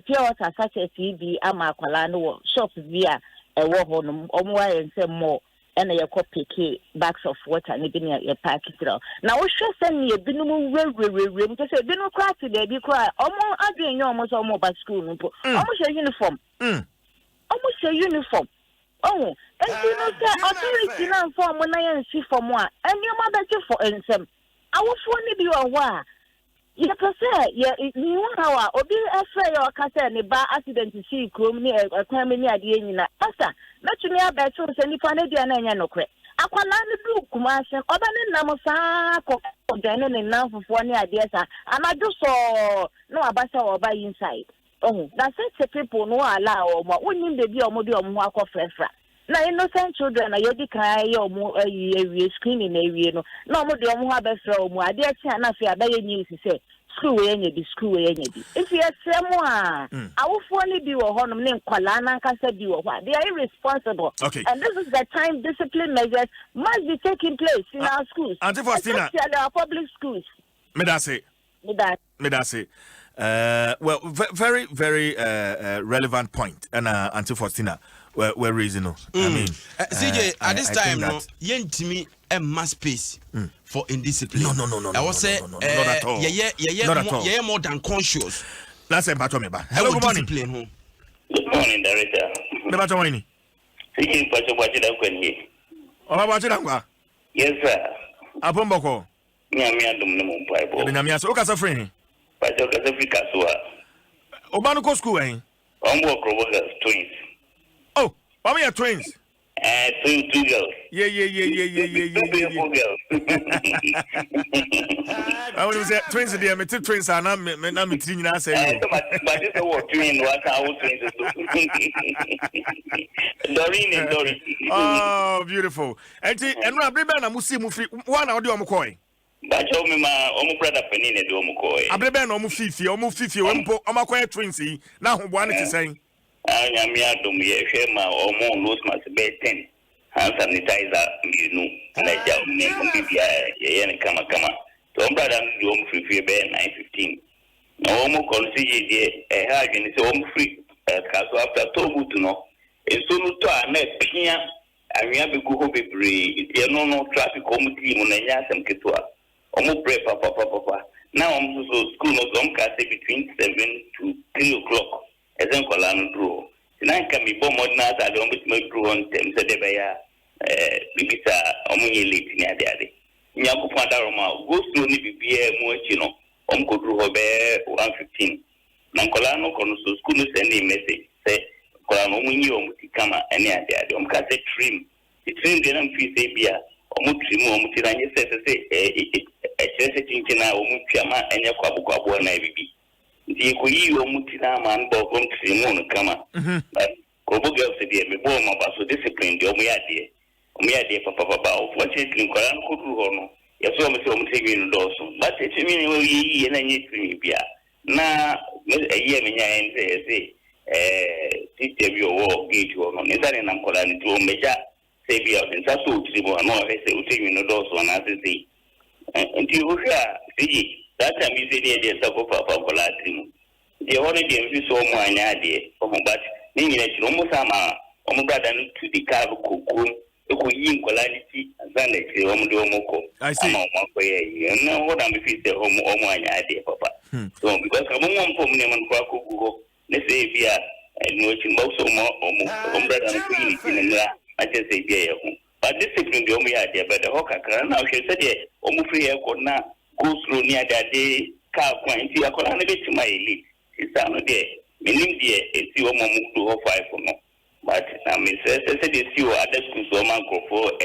Speaker 7: pure water such as bi ama akwala no shop via ewo ho no omo wa yense mo and a copy bags of water and even a packet. Now, we should send me a binum room to say, Bino cry today, be cry. Almost arguing almost all mobile school. Almost a uniform. Almost a uniform. Oh, and you know, authority now form when I see for more. And your mother for Nsem. I was only be a while. You can say, yeah, you want our Obi F. or Cassa and a bar accident to see Crum near a time near the end. Asa, not to me about to send Canadian and no credit. I can only do commercial, other than Namosa, Janet and now for 1 year, dear, and I do so no abasa or by inside. Oh, that's it, people no allow or what wouldn't they be a modium walk of fresh. Now, innocent children are yodi cry or more a screening area. No more do have a throw more. I dare say, and I fear very news to say, screw any, screw any. If you had someone, I will fully be a honor named Kualana, can say you what. They are irresponsible. Okay. And this is the time discipline measures must be taking place in our schools. Auntie Faustina, our public schools. Medase. Well, very, very relevant point. And Auntie Faustina.
Speaker 1: we're raising us. I mean,
Speaker 3: CJ, at this time, no, yentimi mass space for indiscipline.
Speaker 1: No.
Speaker 3: I was say,
Speaker 1: not at all.
Speaker 3: Yeah, more than conscious.
Speaker 1: That's a part of me. Hello, good morning.
Speaker 8: Good morning, Director.
Speaker 1: Good morning.
Speaker 8: Speaking for the budget of Quenny.
Speaker 1: Oh, about it,
Speaker 8: Yes, sir.
Speaker 1: Upon Boko.
Speaker 8: Adom no Bible.
Speaker 1: Binamias, Ocasa Free.
Speaker 8: But Africa, so
Speaker 1: Obanoco school, eh?
Speaker 8: Twins.
Speaker 1: Oh, why are twins?
Speaker 8: Two girls.
Speaker 1: Yeah.
Speaker 8: Beautiful girls.
Speaker 1: I would say twins, dear, me two twins are not me three. I say,
Speaker 8: But this is what twin, what I was Doreen and Doris.
Speaker 1: Oh, beautiful. And Abreben, I'm Musi Mufi, one out of McCoy.
Speaker 8: But show me my brother Penny and Domocoy.
Speaker 1: Abreben, Omufifi, Omacoy twins, now one is saying.
Speaker 8: I am Adom, share my or more nose must be 10. Hand sanitizer, you know, and I tell me from BBI, Kama. So, brother, you home free for 9:15. No more consider a hard and it's home free. Castle after Tobu to know. And so, no, I met Pia, and we have a good hope. If you no traffic, home team on a yasam ketua. Almost break, papa. Now I'm so school of some between 7 to 3 o'clock. As I'm calling draw. Tonight can be bomb on that. I don't make draw on them. Said they are Bibisa, Omuye late near the other. Nyaku Pandaroma, go slowly be a more chino. Omco drew her bear 115. Nancolano Conoso school send a message. Say, Colano Mutikama, and the other. Omcase trim. The trim didn't feel say beer. Omutrimu, Mutiranya says, a chessing china, Omupiama, and Yaquabu and Ivy. The Kuyi Mutina man from Simon Kama. But Kobo girls to be a before my so discipline, the Omiade, Papa, fortunately, Koran Kuruhono. Yes, so I'm taking the Dawson. But it's a minimum ye and I need to be now a year in your say, system your war gate or no, and I'm calling to Omeja, say be out in Sasu, and more, I say, taking the Dawson as I say. And you see. That time you say the Sako Papa Colatrim. The only game you saw my idea, but meaning that you almost ama, Omugada to the car cocoon, the Kuyin quality, and then they say Omoko.
Speaker 1: I see.
Speaker 8: And now what I'm if the home or my idea, Papa. So because I'm one from them and Quaco, let's say via and watching most of more Ombrada and Queen, I just say, yeah. But this is the only idea, but the Hawker, now she said, Omufree could not. Go through near that day, car point, you are calling it to my elite. It's down there. Meaning, dear, it's your mom to 5 for no. But I mean, says, it's you are the school so man go for a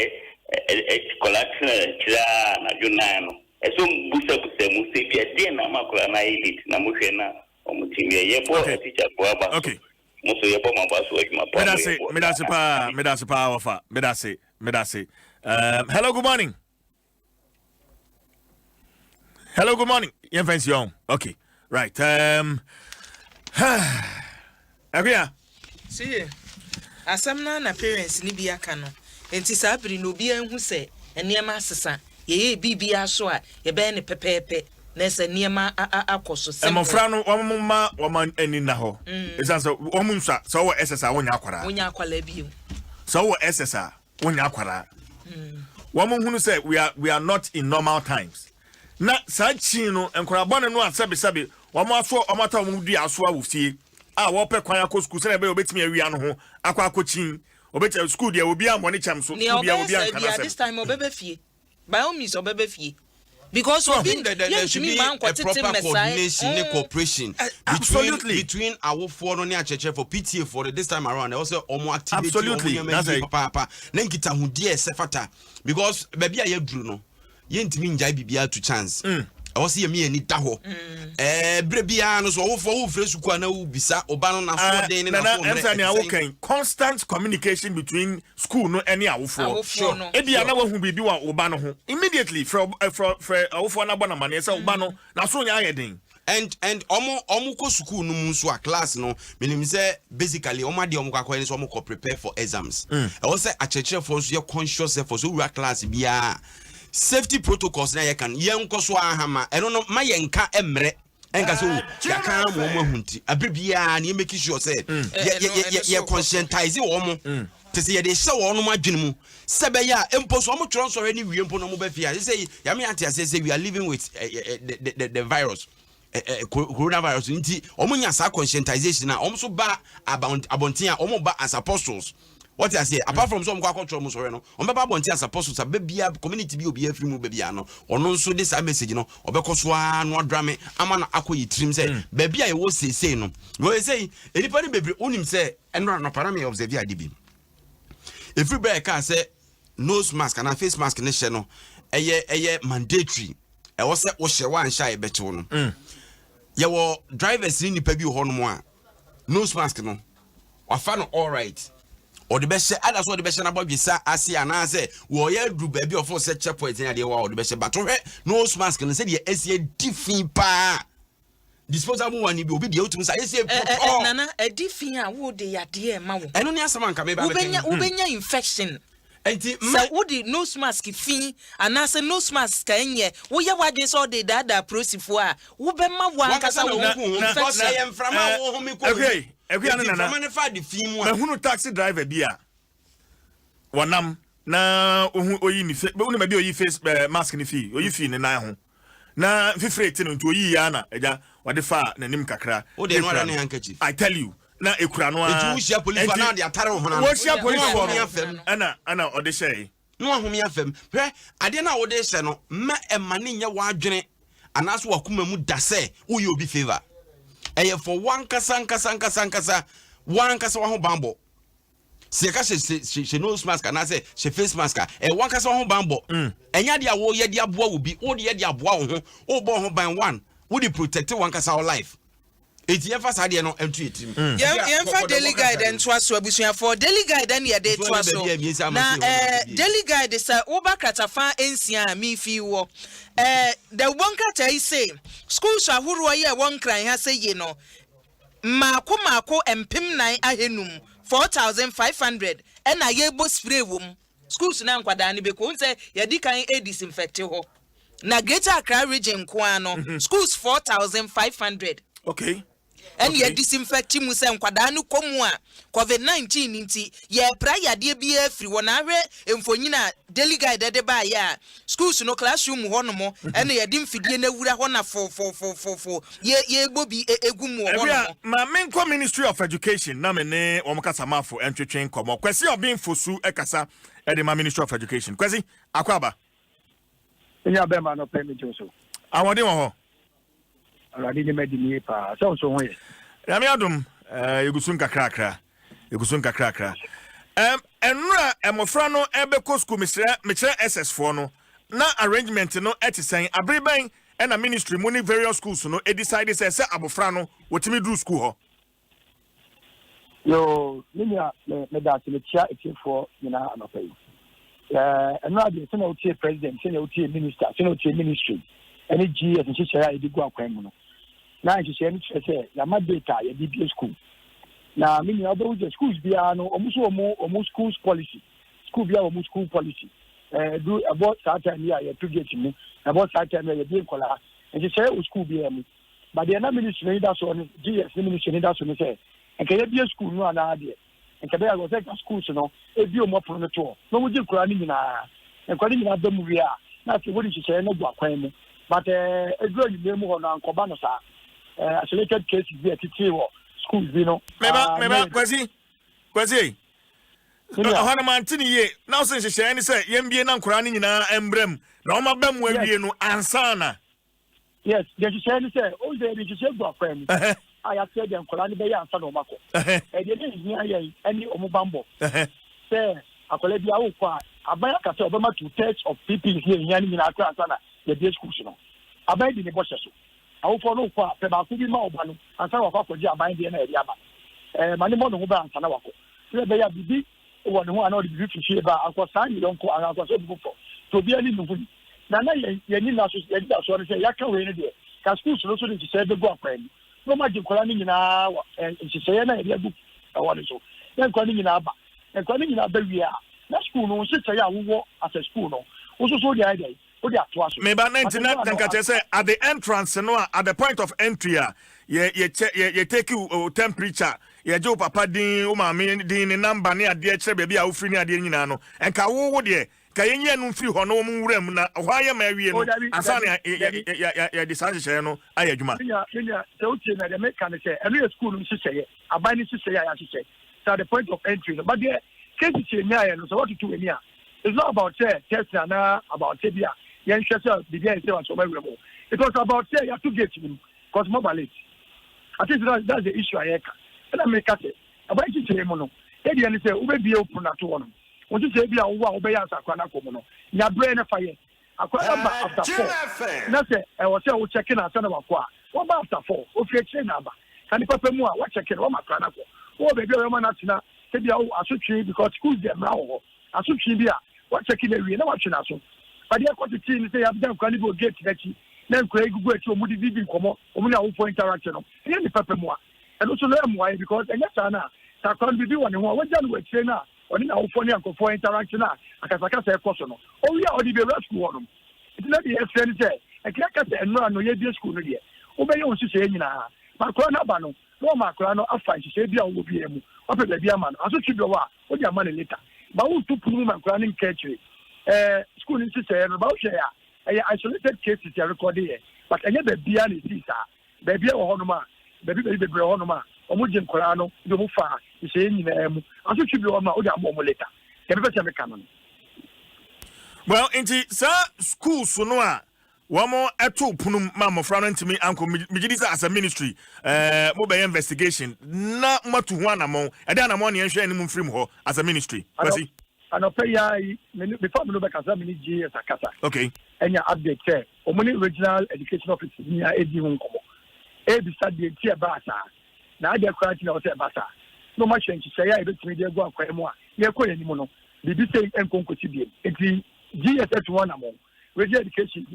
Speaker 8: collection, Junano. As soon as you say, be a dear Namakla, and I elite, Namushena, or Mutimia, teacher,
Speaker 1: okay.
Speaker 8: Most of your bomb about what
Speaker 1: Medase. Hello, good morning. Hello, good morning. Young. Okay, right. Agria.
Speaker 2: See, asamna na parents ni bia ka no. Enti saa biri no bia hu se enema asesa. Ye bibia so a ye be ne pepepe. Na se enema akoso sem.
Speaker 1: Emofra no omma woman ani na ho. Esan so omunsa so wo SSA wonya akwara.
Speaker 2: Wonya akwala bi.
Speaker 1: So wo SSA wonya akwara. Woman hunu say we are not in normal times. Na sachi no enkorabone no asabe wamo afo omata omu di aso awufie a wo pe kwan akọ school se be obetimi awia no ho akọ akọchin obetimi school dia obi amone cham so obi an kana
Speaker 2: this time obebe fie by all means obebe fie because
Speaker 3: there should be a proper coordination and cooperation between our four on the for PTA for this time around. Also, omo activity.
Speaker 1: Absolutely, that's it.
Speaker 3: Papa, nenkita hundie sefata because baby I Bruno. Yentimi njai bibia to chance. I was here me and it taho. Brebiano so for fresh na ubisa obano na so den
Speaker 1: na constant communication between school no any awofo.
Speaker 2: Sure.
Speaker 1: Ebia na wahu bibi wa obano ho. Immediately from awofo na bona mane say obano na so nya ayeden.
Speaker 3: And omo ko school no mu so a class no menim say basically omo de omo kwakwa ni so omo ko prepare for exams. I was say a cheche for so conscious for so class bia safety protocols na ye kan yen koso ahama eno no ma yenka emre enka so ya kan mo hunti abibia na make sure say ye conscientize wo mo te say ye dey hye wo no adwene mu sebe ya empo so mo tron so ni wie empo no mo ba fia say ya me ante say we are living with the virus coronavirus nti omunya sa conscientization na omso ba abontia omo ba as apostles. What I say, apart from some control no on ba abontia as apostles abia community bi obi afiri mu bia no ono nso this message no obekoso no drame ama na akoyi trim say bia e wo say no we say enipa ni bebre onim say enro no para me observe adibi every break can say nose mask and face mask ne hye no eye mandatory e wo say wo hye wan hye e beche no ye wo drivers ni nipa bi ho no mo a nose mask no wafa no all right or the best other so the best na bobisa ase ana say wo ya dru ba bi ofo say checkpoint na de wa or the best but nose mask no say the ase diffin pa disposable one bi obi de otum say ase
Speaker 2: nana a diffin a wo de yade ma wo
Speaker 3: eno ne asema nka me ba
Speaker 2: ubenya infection enti so wo di nose mask fin anase nose mask enye wo ya wadwe so de dada prosifo a wo be ma wo ankasa wo
Speaker 3: infection na yemframa wo homi ko
Speaker 1: nana mahunu taxi driver bia wanam na oyi ni fe be ma bi oyi face mask ni fi oyi fi ni na ho na fifrate no nto oyi ya na eja wade fa nanim kakra
Speaker 3: o de no ara ne handkerchief
Speaker 1: I tell you na ekura no
Speaker 3: a eju shia police na de atare ho na
Speaker 1: wo shia police for ana ode shey
Speaker 3: no ahome afem hwe ade na wo de hye no ma emane nya wadwene anaso wakoma mu da se wo ye obi favor eye for one kasa one kasa wa ho bambo se ka she nose mask na say she face mask one kasa wa ho bambo enya dia wo ye dia boa wo bi wo de ye dia boa wo ho wo bo ho ban one wo de protect one kasa our life eti ye fa sa de no entu etim
Speaker 2: ye fa daily guide entu aso abusua for daily guide na ye de to aso na daily guide say wo ba kratafa ensia mi fi wo the one kata I say schools ahuru ye won kran ha say ye no mako empim nan ahenum 4500 and na ye bo spray wom schools na nkwada ne be ko say ye di kan e disinfect ho na Greater Accra region ko ano schools 4500
Speaker 1: okay
Speaker 2: and ye disinfect mu say nkwada no komu a COVID-19 nti ye pra yade bia free wona hwe emfonyina daily guide de ba ya schools no classroom ho no mo and ye di mfidie na wura ho na fo ye gbobi egum ho no
Speaker 1: ma menko Ministry of Education na me ne omkasa mafo entwetwen komo kwesi obin fosu ekasa e de ma Ministry of Education kwesi akwaba
Speaker 9: nya be ma no pay me joso
Speaker 1: awode wo ho
Speaker 9: alade ni medini pa so ho ye
Speaker 1: ya me adom yegusun kakrakra enra emofra no ebeko school mekere SS4 no na arrangement no etisen abriban and a ministry money various schools no e decide say abofra no wotimi do school ho
Speaker 9: yo ninya me da se tia etifo nyina anopai enra de se na utie president se na utie minister se na utie ministry ene GS nhihye ya edigu akwan mu no na nhihye ni se ya ma data ya DBA school na mini obo je schools bia no omu schools policy school bia omu school policy do about that time ya to get me about that time ya dey kola nhihye o school bia mu but the na ministry that so GS ministry that so say enka ya bia school no ana ade enka bia go say schools no e bi omo pro no to no mu je kura ni nyina enka ni nyina da mu bia na se wodi nhihye no gwa kwan mu but edro yi mu ho na nkoba no sa isolated cases bi atiti wo schools bi no
Speaker 1: meba kwasi hana mantini ye na so nhihye ni say yembie na nkora ni nyina embrem na o maba mu awie no ansana
Speaker 9: yes the nhihye ni say o de nhihye gwa kwan mu aya se de nkora ni be ya ansa na o mako e de ni hia ye ani o mu bambo say akola bi awo kwa abaya ka say obama 2/3 of people here hia ni nyina akwa ansana the day schools no abaya di ni bo hye so awo for no kwa pe ba ku bi ma oba no ansa wa kwa ji abaya de na eri aba mani mo no ho ba ansa na wako se be ya bibi wo ne ho ana o de bibi fihie ba akwa san yi donko akwa so bibu for to bi ani nufu na ye ni na so ye da so se ya ka we ne de ka schools no so de se be go akwa ni no ma ji kola ni nyina se ye na eri abu awo ne so ya kwa ni nyina aba kwa ni nyina ba wi a na school no se ya wo as a school no wo so so de ai
Speaker 1: Maybe 19 say at the entrance, no, at the point of entry, you take you temperature, you do papa din, din number near dear baby, I'll free near the Nano, and Kawo dear, Kayan free Hono Rem, why am I? And Sanya, decided, no, I agree.
Speaker 9: The mechanic say, every school should say, a binding to say, I should say. So the point of entry, but the case is so what to do in here. It's not about test and about Tibia. It was about say you have to get him because mobile. I think that's the issue I have. And I make it. About you say mono. Eddie and say we be open at one. What you say be a obey us akwana komono. Your brain fire. Akwana after 4. That's it. I was checking out son of akwa. What about after 4? If you check number. Can you papa more what checking what makwana ko. Oh baby we man atina. Say be a so because school them now. Aso be a what checking every na what na so. But they are to team say I've done go get that. Then Craig go to Moody Vivi Como, Omina interaction. And the pepper more. And also learn why because and yes, Anna, that can't be one. What done with trainer or in our phone for interaction. I can say a person. Oh, yeah, or the rescue on them. It's not the friend say, I can't say and run no year school here. Obey on to say, my corner bano, no macrano, after she said, you will be able to be a man. I should keep your what your money later. But who took room and running catchery? School in Sister about share. Isolated cases are recorded here. But I never be any sister. Baby or Honoma, baby Honoma, or Mujin Corano, the Mufa, the same name. I should be on my other moment later. Everybody canon.
Speaker 1: Well, into school Sunoa. One more at 2 Punum Mamma Fran to me, Uncle Mijidisa as a ministry, mobile investigation. Not much to one among, and then I'm on the sharing from her as a ministry.
Speaker 9: And I'll pay before we look at as many years a kata.
Speaker 1: Okay.
Speaker 9: And your update say, Omoni Regional Education Office near Edi Hunkomo. Ebi study Tia Basa. Now they're crashing out Basa. No much change to say, I bet me they go and quite more. You're quite any mono. The detail and conclusion. It's the GSS one among Regional Education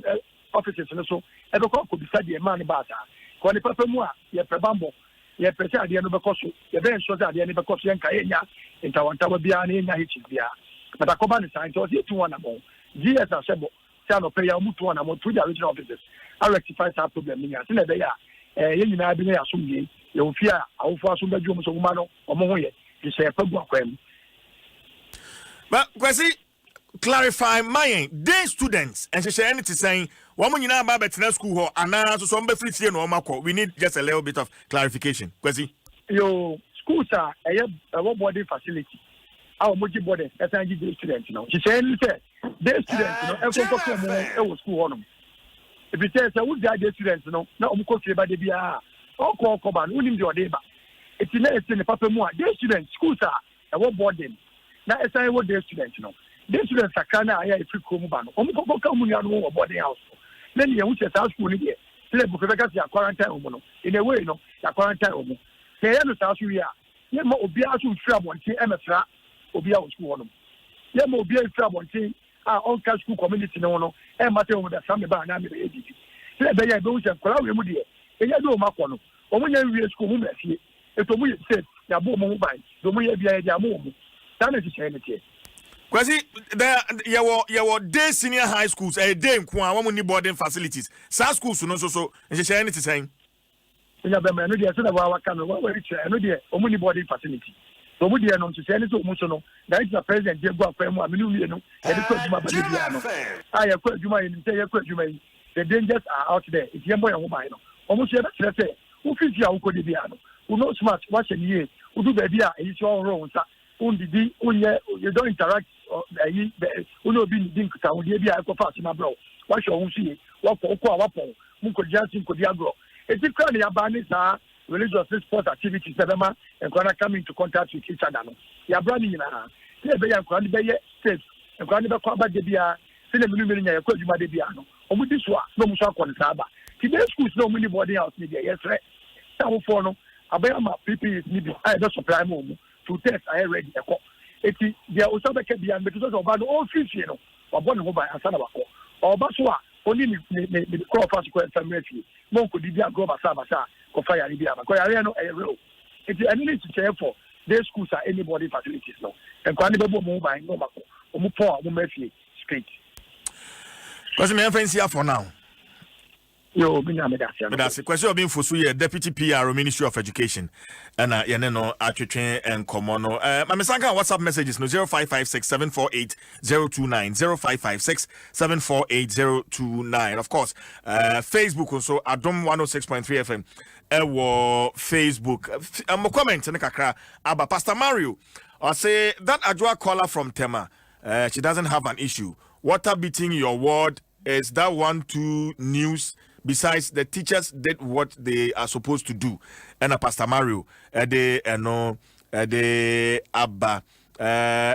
Speaker 9: Offices and so ever could be study a man Basa. When the Papa Mua, you're Prebambo. Ye pesa ade no bekoso ye ben so that ade no bekoso en kaenya intawanta ba bia na enya hichi bia but akoba ne sign to the 2 among GS asebo say no pay ya mutu one among to the original offices I rectify that problem ni ase na be ya ye nyina bi na asomye ye ofia awofo asomba dwom so guma no omo ho ye di say pagu akwam
Speaker 1: but kwesi clarify my day students and she anything saying woman nyina ba betena school ho ana so some be free tie no makọ we need just a little bit of clarification kwesi
Speaker 9: yo schools are a boarding facility our moji boarding SNG day students now she say day students no e ko ko mo e wo school hono if you say we day students no na o ko fie ba de bia o ko ba no nim de ode ba eti na eti ne papa mu a day students schools are a boarding na SNG wo day students no day students akana aya e free ko mu ba no o ko ka mu ya no boarding house. Then you which is school here. Let me focus your quarantine in a way, no, your quarantine. They are not as we are. Let me be out to trouble and see Emma or be out school. Let me be a trouble and see our own school community no, and matter with the family by name. Let me go and call with you. And you know, Macono, or when you school women here, if we said, Yabu mobile, the way you are moving. That is anything.
Speaker 1: Kwasi your day senior high schools a day kwa wa muni boarding facilities sa schools no so and she anything saying
Speaker 9: ya be me no dey say na wa kan no we reach no dey omuni boarding facility so mu dey no to say any so mu so no that is the president dey go akwa mu aminu wie no e dey ko adwuma ba dey bia no ya ko adwuma yi say ya ko adwuma yi the dangers are out there if yembo ya wo mai no omu say that say wo fiti a wo ko dey bia no wo no smart wa che nie wo do ba bia e so wrong sa undidi unye you don't interact uno bi din kuta wo dey bia ko fa sima bro wa hwe wo sie wa ko ko wa pon mu ko jantin ko dia agro eti kwa ne yaba ni sa religious sport activities ebema enkwara come into contact with each other no ya bra ni na se be ya enkwara ni be ye safe enkwara ni be kwa ba de bia se na minu nya ya kwa adwuma de bia no omu di so a no mu so akọ sa ba ti day schools no mu ni boarding house ni dey yes right ta wo for no abaya ma PPE ni bi I don't supply mo to test I ready ekọ eti dia o so be ke bia meto so ba no o fifi no wa bo ne ho ba asana ba ko o ba so a oni ni crop fast ko family mo ko di bia go ba sa ko fire ni bia ba ko ya no e real eti any need to check for day schools are anybody facilities no and kwani be bo mo ba no ba ko o mu po o mu mafie straight
Speaker 1: Because me friends here for now.
Speaker 9: Yo, that's
Speaker 1: a question of being for Deputy PR Ministry of Education. And no and Comono. Mamisanka WhatsApp messages no 0556 748 029 0556 748 029. Of course, Facebook also Adom 106.3 FM. Facebook. I'm commenting about Pastor Mario. I say that Ajua caller from Tema. She doesn't have an issue. Water beating your word is that 1-2 news. Besides, the teachers did what they are supposed to do. And Pastor Mario, Abba,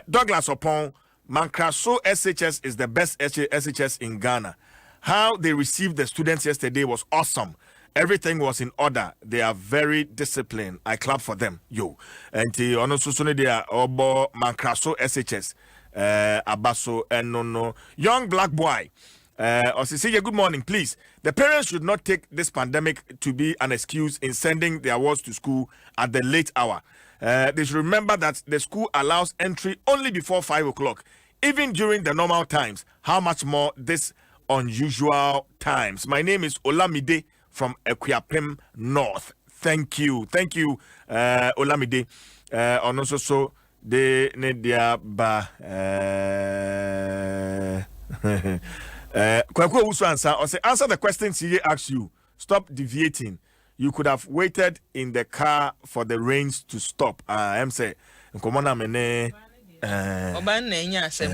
Speaker 1: Douglas upon Mankraso SHS is the best SHS in Ghana. How they received the students yesterday was awesome. Everything was in order. They are very disciplined. I clap for them. Yo. And also they are Obo Mankraso SHS. Abaso and no young black boy. Osisiye, good morning, please. The parents should not take this pandemic to be an excuse in sending their wards to school at the late hour. They should remember that the school allows entry only before 5 o'clock, even during the normal times. How much more this unusual times? My name is Olamide from Ekuyapem North. Thank you, Olamide. And also, so they need their answer the question CJ asked you. Stop deviating. You could have waited in the car for the rains to stop. I'm saying, Komona mene.
Speaker 2: Oban nenya sem.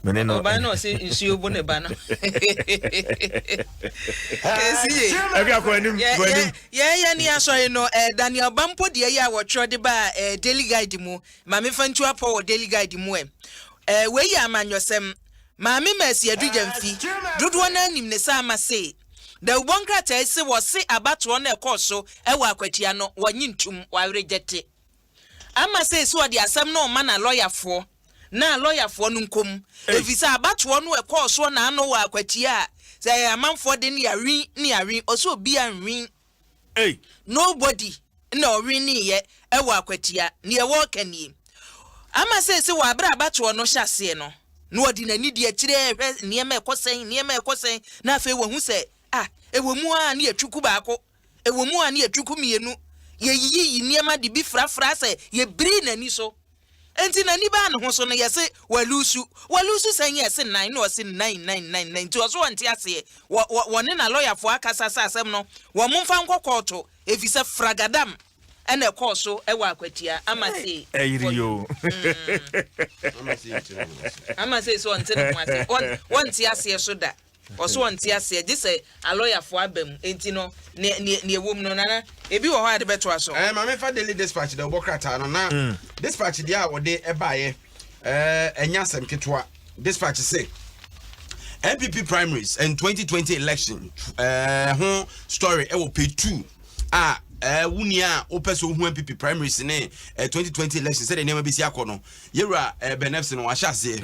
Speaker 2: Oban no say nsuo bo ne ba no. Yeah, ni aso no Daniel Bampo de ya wotro de ba daily guide mu. Ma me fantu apo daily guide mu we ya amanyosem. Mami Mercy Adujamfi, Dudu na nim ne sama say. The Wonkrata say was say about one so ewa kwatia no wanyintum wa reject. Ama say so the asem no man a lawyer for. Na lawyer for nunkom. If is about one so na no wa kwatia. Say a man for the near also be and ring.
Speaker 1: Hey,
Speaker 2: nobody no rini ye ewa kwatia near walk any. Ama say wa bra about one no shase no. No ordinary dia chire niema ekosen na afa ewu se ewu mu a na etwuku baako ewu mu a na etwuku mienu ye yiyi niema de bi frafra se ye biri nani so enti nani ba no ho so no ye se walusu san ye se 9 no se 9 to so wanti ase wone na lawyer fo akasa asem no wo mfa nkokoto efise fragadam ene koso ewa akwatia amase
Speaker 1: eyiriyo
Speaker 2: amase so ntene kwase wonti ase so da oso wonti ase je say a lawyer for abem enti no ne ewom no na ebi wo ho ade beto aso
Speaker 3: ma me fa daily dispatch de obokrata no na dispatch dia a wode ebaye enya sem ketwa dispatch say MPP primaries and 2020 election who story e wo page 2 wunia opeso hu MPP primaries ne 2020 election said the name bisi akono yewra benefs no ahase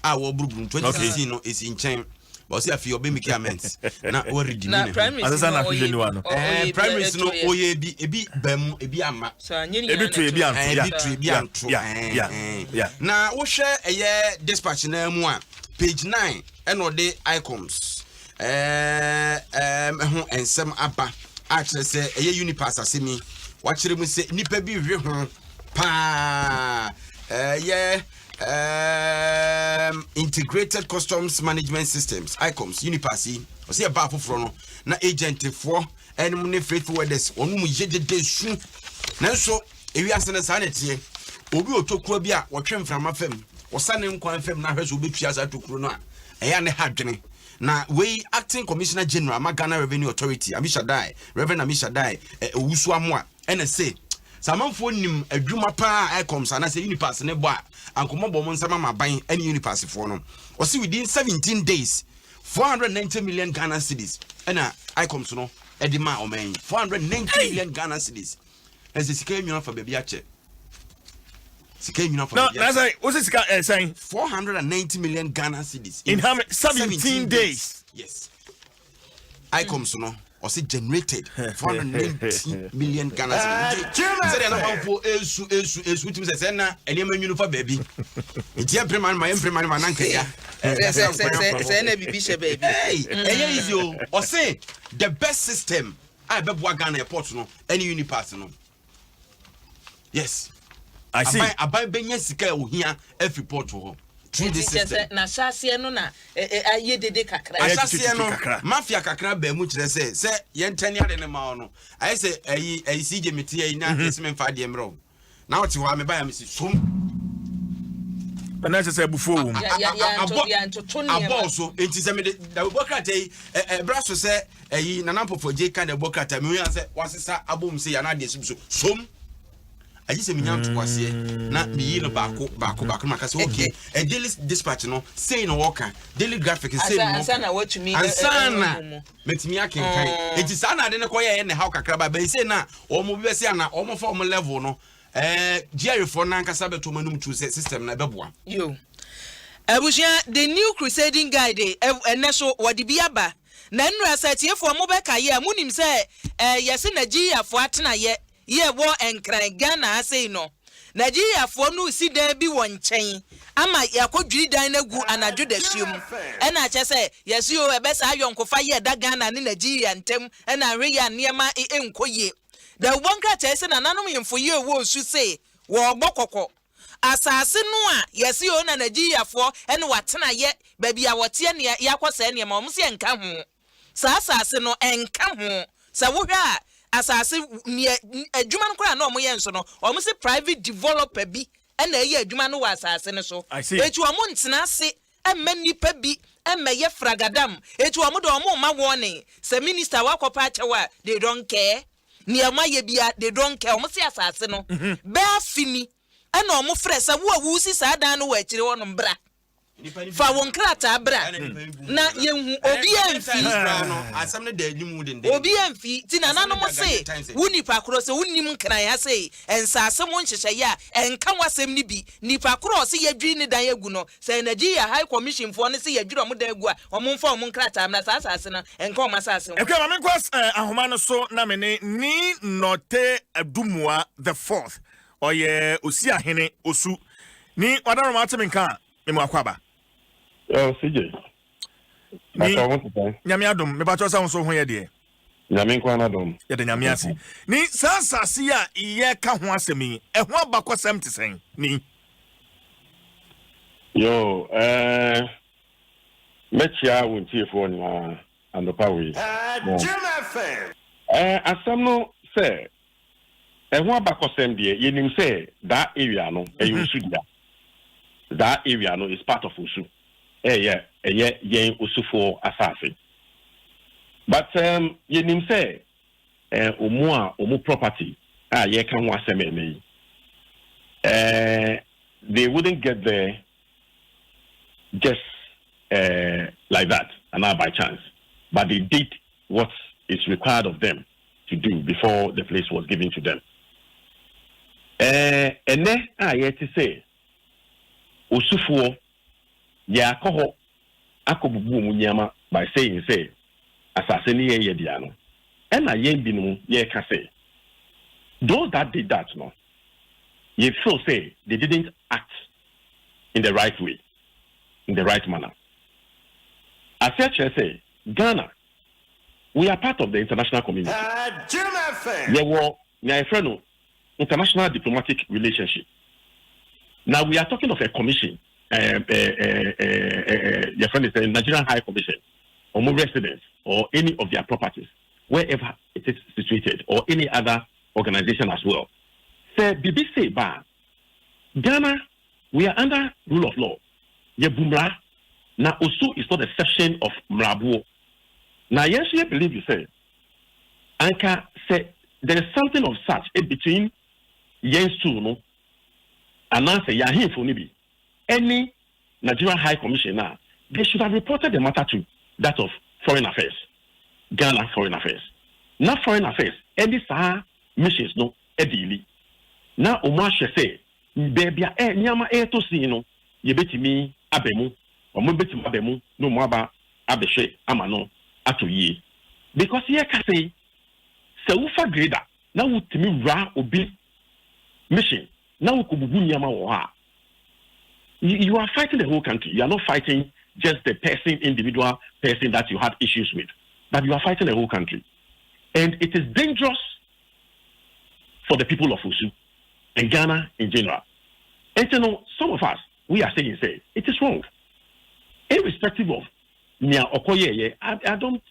Speaker 3: wo buruburu 2016 no is in chain but see afi obemi comments na o redeem
Speaker 1: na primaries na
Speaker 3: primaries no oye ebi bam ebi ama
Speaker 1: ebi tu ebi anto
Speaker 3: na wo hwe eye dispatch na mu a page 9 eno de icons ho ensem aba actually say eye unipass asemi wachire mu say nipa bi hwe ho pa integrated customs management systems ICOMS unipass o say ba foforo no na agent for enum ne faithful worders onu mu yedede su nanso ewi asene sanete obi otokuro bi a wotwe mframa fam osane nkwan fam na hweso obetua za tokuro no a eya ne hadwene na we acting commissioner general Ghana Revenue Authority Reverend Amisha Dai owusu amoa ene say samanfo nim adwuma pa ICOMS ana say unipass ne bo a ankomo bo mo nsama maban ene unipass fo no o say within 17 days 490 million Ghana cedis ena ICOMS no edima omen 490 million Ghana cedis as the sika nyuna for baby ache sika nyuna for baby
Speaker 1: no that's what's sika saying
Speaker 3: 490 million Ghana cedis
Speaker 1: in how many 17 days
Speaker 3: yes ICOMS no or say generated 490 million Ghana cedis. Say na man for esu tim say na enema nwunu fa baby. Enti empreman ma nanka ya.
Speaker 2: Say na bibi she baby.
Speaker 3: Hey, easy o. Or say the best system I beboa Ghana airport no any unipass no. Yes.
Speaker 1: I see.
Speaker 3: Abai benya sika ohia every port ho. Through this system.
Speaker 2: Na sase no na aye dede kakra.
Speaker 3: Asase no mafia kakra ba mu kire say yentani ade ne ma no. I say ayi CJ meti ayi na esmen fa de mro. Na oti wa me ba ya mesi som.
Speaker 1: Bana say bufo wo.
Speaker 3: Abo so enti say me da bokrata yi braso say ayi na nampofo je kan da bokrata me hu say wasesa abom say ya na de som. I just say me to was here. Not be no back. Okay. A daily dispatch no say no worker. Daily graphic is saying no.
Speaker 2: What to me?
Speaker 3: And sana met me akin. It is sana didn't call any how kakraba. But he say na or mobile say na almost form level no. Jerry for Nanka Sabe to manum to system na bebwa.
Speaker 2: You. Abuja the new crusading guide and national what the biaba. Nanra said here for Mobeka ye munim say yes in Nigeria for atena ye. Ye wo enkran Ghana say no Nigeria for no si there be one chain ama yakodwiri dan na gu anadwo da hiem e na che say yes yo e be sa yonkofa ye da Ghana ne Nigeria ntem e na hwe ya niema enkoye da ubonka che say na nanom yemfo ye wo su say wo ogbokoko asase no a yes yo na Nigeria for e ne watena ye ba bia wote ne yakosa niema omo se enka ho sa asase no enka ho sa wo hwa asase adwuma no kra na omo ye nso no omo se private developer bi na ye adwuma no wa asase ne so etu omo ntena se emma nipa bi emma ye fragadam etu omo do omo ma warning se minister wakopa achewa they don't care niama ye bia they don't care omo se asase no be afini na omo fresa wo awusi sa dan no wa akire wono bra fa won krata bra na yenhu obi amfi
Speaker 3: asam ne da animu den
Speaker 2: obi amfi ti na nanom se wuni pa kro se wunim kran ya se ensase mo nhyehyɛ ya enka wasem ni bi nipa kro se yadwi ne dan agu no se Nigeria High Commission fo ne se yadwi ro mo dan agu a omo mfa omo krata na asase na enka omo asase
Speaker 1: ekwa ma menkwas ahoma no so na me ni note adumua the 4th oye osi ahene osu ni wadaro ma temenka me akwaba
Speaker 10: CJ.
Speaker 1: Nyame Adom, me ba cho sa won ho ye de.
Speaker 10: Nyame kwa na Adom.
Speaker 1: Ye de nyame ase. Ni sansase a ye ka ho asemi, e ho abakosem tesen. Ni.
Speaker 10: Yo, mechia wontie fo na andopa we. Asam no say e ho abakosem de ye nim say that area no e yusu dia. That area no is part of Usu. Yen Usufo assassin. But ye nim say omu property ye can waseme they wouldn't get there just like that and not by chance. But they did what is required of them to do before the place was given to them. And then ye to say Usufo ya koho akobubu munyama by saying say assassini ye diano and na yen binu ye ka say those that did that no ye feel say they didn't act in the right way, in the right manner. As such I say Ghana, we are part of the international community. There were international diplomatic relationship. Now we are talking of a commission. Your friend is the Nigerian High Commission, or more residents, or any of their properties, wherever it is situated, or any other organization as well. So BBC ba Ghana, we are under rule of law. Ye bumra na Osu is not a section of Mrabuo. Now yes, you believe you say. Anka say there is something of such in between Yensu no and now say Yahin Fonibi. Any Nigerian High Commissioner, they should have reported the matter to that of Foreign Affairs, Ghana Foreign Affairs. Not Foreign Affairs, any Saha missions no edili. Now Omashe say, baby, nyama to see no, ye beti mi abemu, or mo beti abemu, no mwaba abeshe amano atu ye. Because here can say, so ufa grader, now to me ra obi mission, now kububu you are fighting the whole country. You are not fighting just the individual person that you had issues with, but you are fighting the whole country. And it is dangerous for the people of Usu and Ghana in general. And you know, some of us, we are saying, it is wrong. Irrespective of Nia Okoye, I don't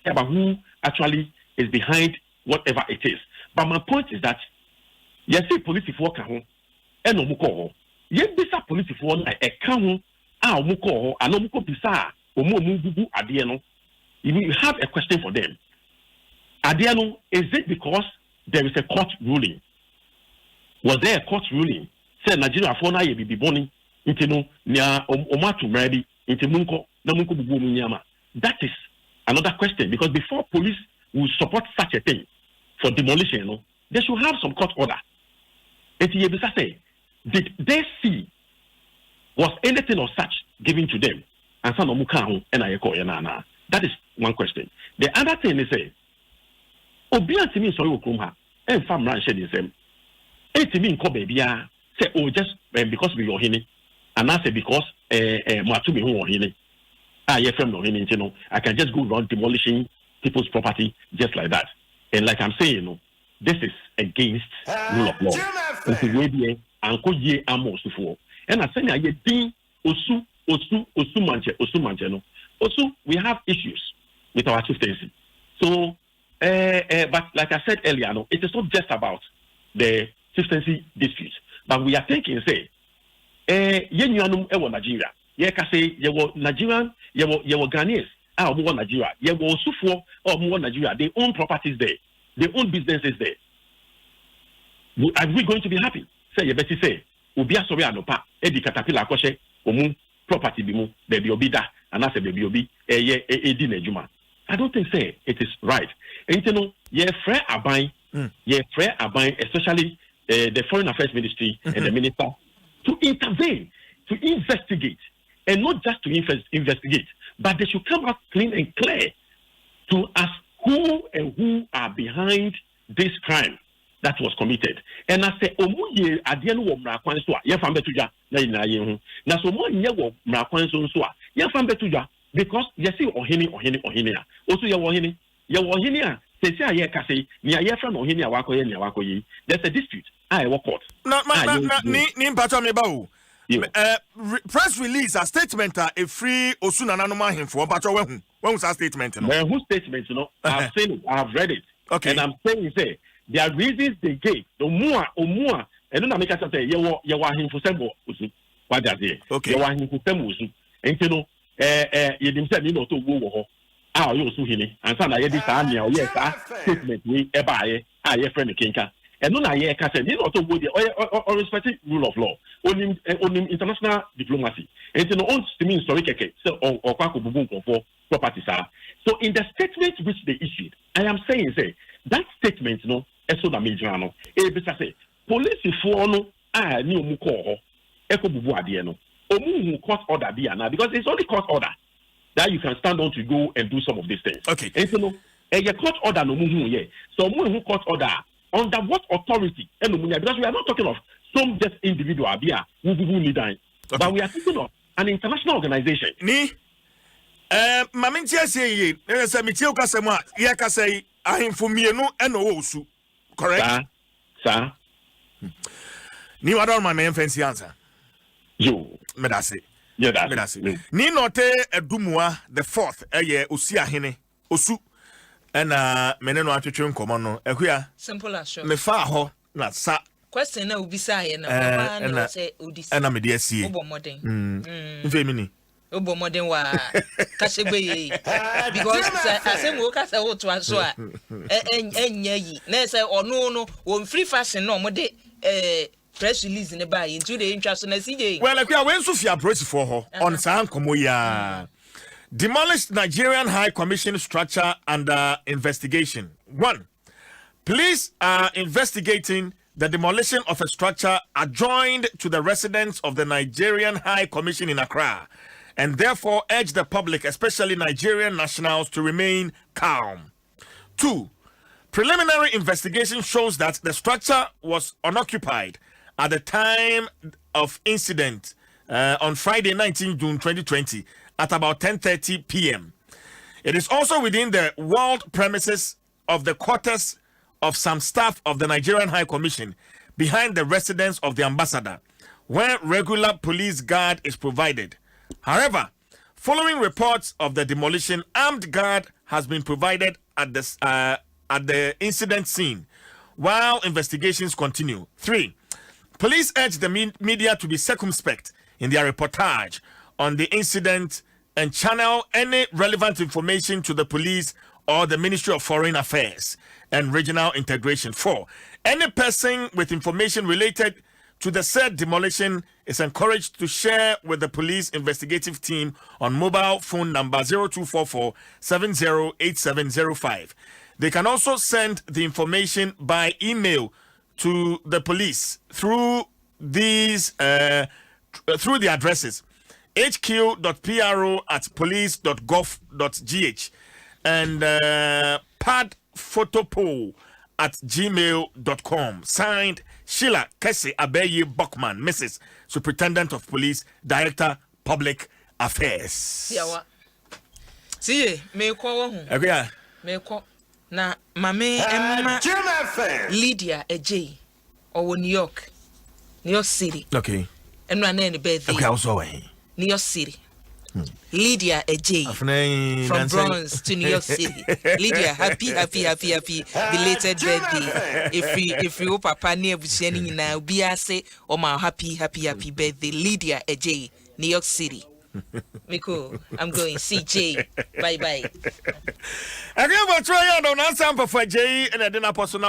Speaker 10: care about who actually is behind whatever it is. But my point is that, you see, police work at home, and no more. Yes, this is police for a count, muko, and no muko pisa, or more mubu adiano. You have a question for them. Adiano, is it because there is a court ruling? Was there a court ruling? Say Nigeria for na ye be boni, intino, nia omatu mrebi, intimunko, namunko bubu munyama. That is another question, because before police will support such a thing for demolition, they should have some court order. Say, did they see was anything of such given to them? And some and that is one question. The other thing is say, Obian to me sorry Okrumha, and fam ran shed in them. To me baby say, oh, just because we are hini, and I say because Matumi who are hini. From no hini, I can just go around demolishing people's property just like that. And like I'm saying, this is against rule of law. And I say, I get Osu manche. Also, we have issues with our chieftaincy. So, but like I said earlier, it is not just about the chieftaincy disputes, but we are thinking, say, Nigeria. Ye can say, Nigerian, Ghanaians, Nigeria, Osufuo, or Nigeria, they own properties there, they own businesses there. Are we going to be happy? Say, you better say, Ubia sorry anopa, Edi Caterpillar Koshe, Omu, property bimu, baby obida, and I say baby obi, Edi Nejuma. I don't think say it is right. And you know, especially the Foreign Affairs Ministry and the Minister, to intervene, to investigate, and not just to investigate, but they should come out clean and clear to ask who are behind this crime that was committed. And I say, Omuye adienu wo mrakwanso a ye fa betuja na yina ye hu. Na so mo nye wo mrakwanso nso a ye fa betuja because you see ohini a. Also ye wo ohini a se se aye ka say ni aye fra no ohini a wakoye ni wakoye. There's a dispute. I work court.
Speaker 1: Ni mpacho me ba o. Press release a statement a free Osuna nanoma himfo mpacho when was statement no.
Speaker 10: Who statement I've seen it, I've read it.
Speaker 1: Okay.
Speaker 10: And I'm saying say their reasons they gave, the more, and then I make us say, you are him for some usu. What does it?
Speaker 1: Okay.
Speaker 10: You are him for some usu. And you know, you didn't say, you know, to go. You so hini. And some I did yes, statement we ever I friend the kinka. And no, I can say, you know, to go or respecting rule of law, only international diplomacy. And you know, on to me, sorry, so or for properties are. So in the statement which they issued, I am saying, say, that statement, eso na major bisa say police for no ni omu ko eko bubu ade no omu court order be na because it's only court order that you can stand on to go and do some of these things.
Speaker 1: Okay.
Speaker 10: And so court order no mu here. So mu court order under what authority? Because we are not talking of some just individual bia who need that. Okay. But we are talking of an international organization.
Speaker 1: Ni mamintia say say mitie okasema ye ka say ahemfo mienu eno osu. Correct?
Speaker 10: Sir.
Speaker 1: Ni wadon ma me fancy answer.
Speaker 10: Yo.
Speaker 1: Medase.
Speaker 10: Yeah, that.
Speaker 1: Medase. Ni note Edumua the 4th osi ahene osu na meneno atwetwe nkomo no ehua
Speaker 2: simple as sure.
Speaker 1: Me fa ho na sa
Speaker 2: question na obisa ye na baba na say odisi.
Speaker 1: Na me de asie.
Speaker 2: Obo modern.
Speaker 1: Mfe mini.
Speaker 2: Obo modern wa kashegbe ye because asem wo kasa wo to aso a enya yi na say onu no wo free fashion no mo de press release ne ba yi into the interest na CJ.
Speaker 1: Well like we are when Sofia approach for her on san komo ya demolished Nigerian High Commission structure under investigation. 1. Police are investigating the demolition of a structure adjoined to the residence of the Nigerian High Commission in Accra, and therefore urge the public, especially Nigerian nationals, to remain calm. 2. Preliminary investigation shows that the structure was unoccupied at the time of incident on Friday, 19 June 2020 at about 10:30 p.m. It is also within the walled premises of the quarters of some staff of the Nigerian High Commission behind the residence of the ambassador, where regular police guard is provided. However, following reports of the demolition, armed guard has been provided at the incident scene while investigations continue. 3. Police urge the media to be circumspect in their reportage on the incident and channel any relevant information to the police or the Ministry of Foreign Affairs and Regional Integration. 4. Any person with information related to the said demolition is encouraged to share with the police investigative team on mobile phone number 0244 708705. They can also send the information by email to the police through the addresses hq.pro@police.gov.gh and padphotopole@gmail.com. Signed, Sheila Kese Abeye Bokman, Mrs. Superintendent of Police, Director, Public Affairs.
Speaker 2: Yawa. See, me call home.
Speaker 1: Okay.
Speaker 2: Me call. Na mame Emma Lydia Ej or New York City.
Speaker 1: Okay.
Speaker 2: And run any birthday.
Speaker 1: Okay, also
Speaker 2: New York City. Lydia Ej from Bronx to New York City. Lydia, happy belated birthday. If you papa near Bushani now be I say oh my happy birthday. Lydia Ej, New York City. Miko, I'm going CJ. Bye.
Speaker 1: Again, we'll try Adom 106.3 for J and then apostle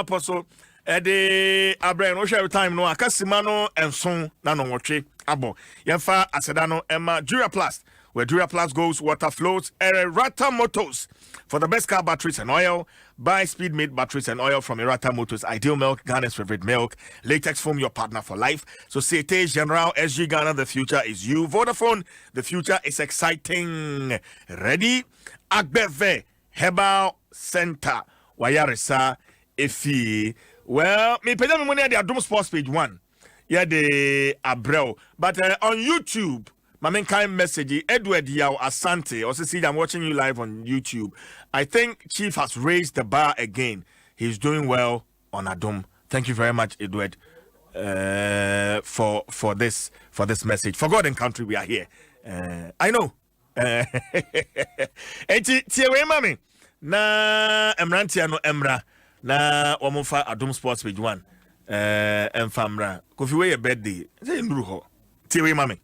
Speaker 1: the Abraham no time no akasimano and son na no watch abo. Yemfa asedano Emma Dura Plus, where Dura Plus goes water flows Errata Motors for the best car batteries and oil. Buy Speedmate batteries and oil from Errata Motors. Ideal Milk, Ghana's favorite milk. Latex Foam, your partner for life. Societe Generale SG Ghana, the future is you. Vodafone, the future is exciting. Ready? Agbeve Herbal Center. Wayaresa Efi. Well, me pay them money at the Adom Sports page 1. Yeah, the Abreu. But on YouTube, my main kind message, Edward Yao Asante. Also see, I'm watching you live on YouTube. I think Chief has raised the bar again. He's doing well on Adom. Thank you very much, Edward, for this message. For God and country, we are here. I know. Tiawe mami na emrantia no emra na omofa Adom Sports page 1. Emfamra. Kofi we your birthday. Say nduru ho. Tiawe mami.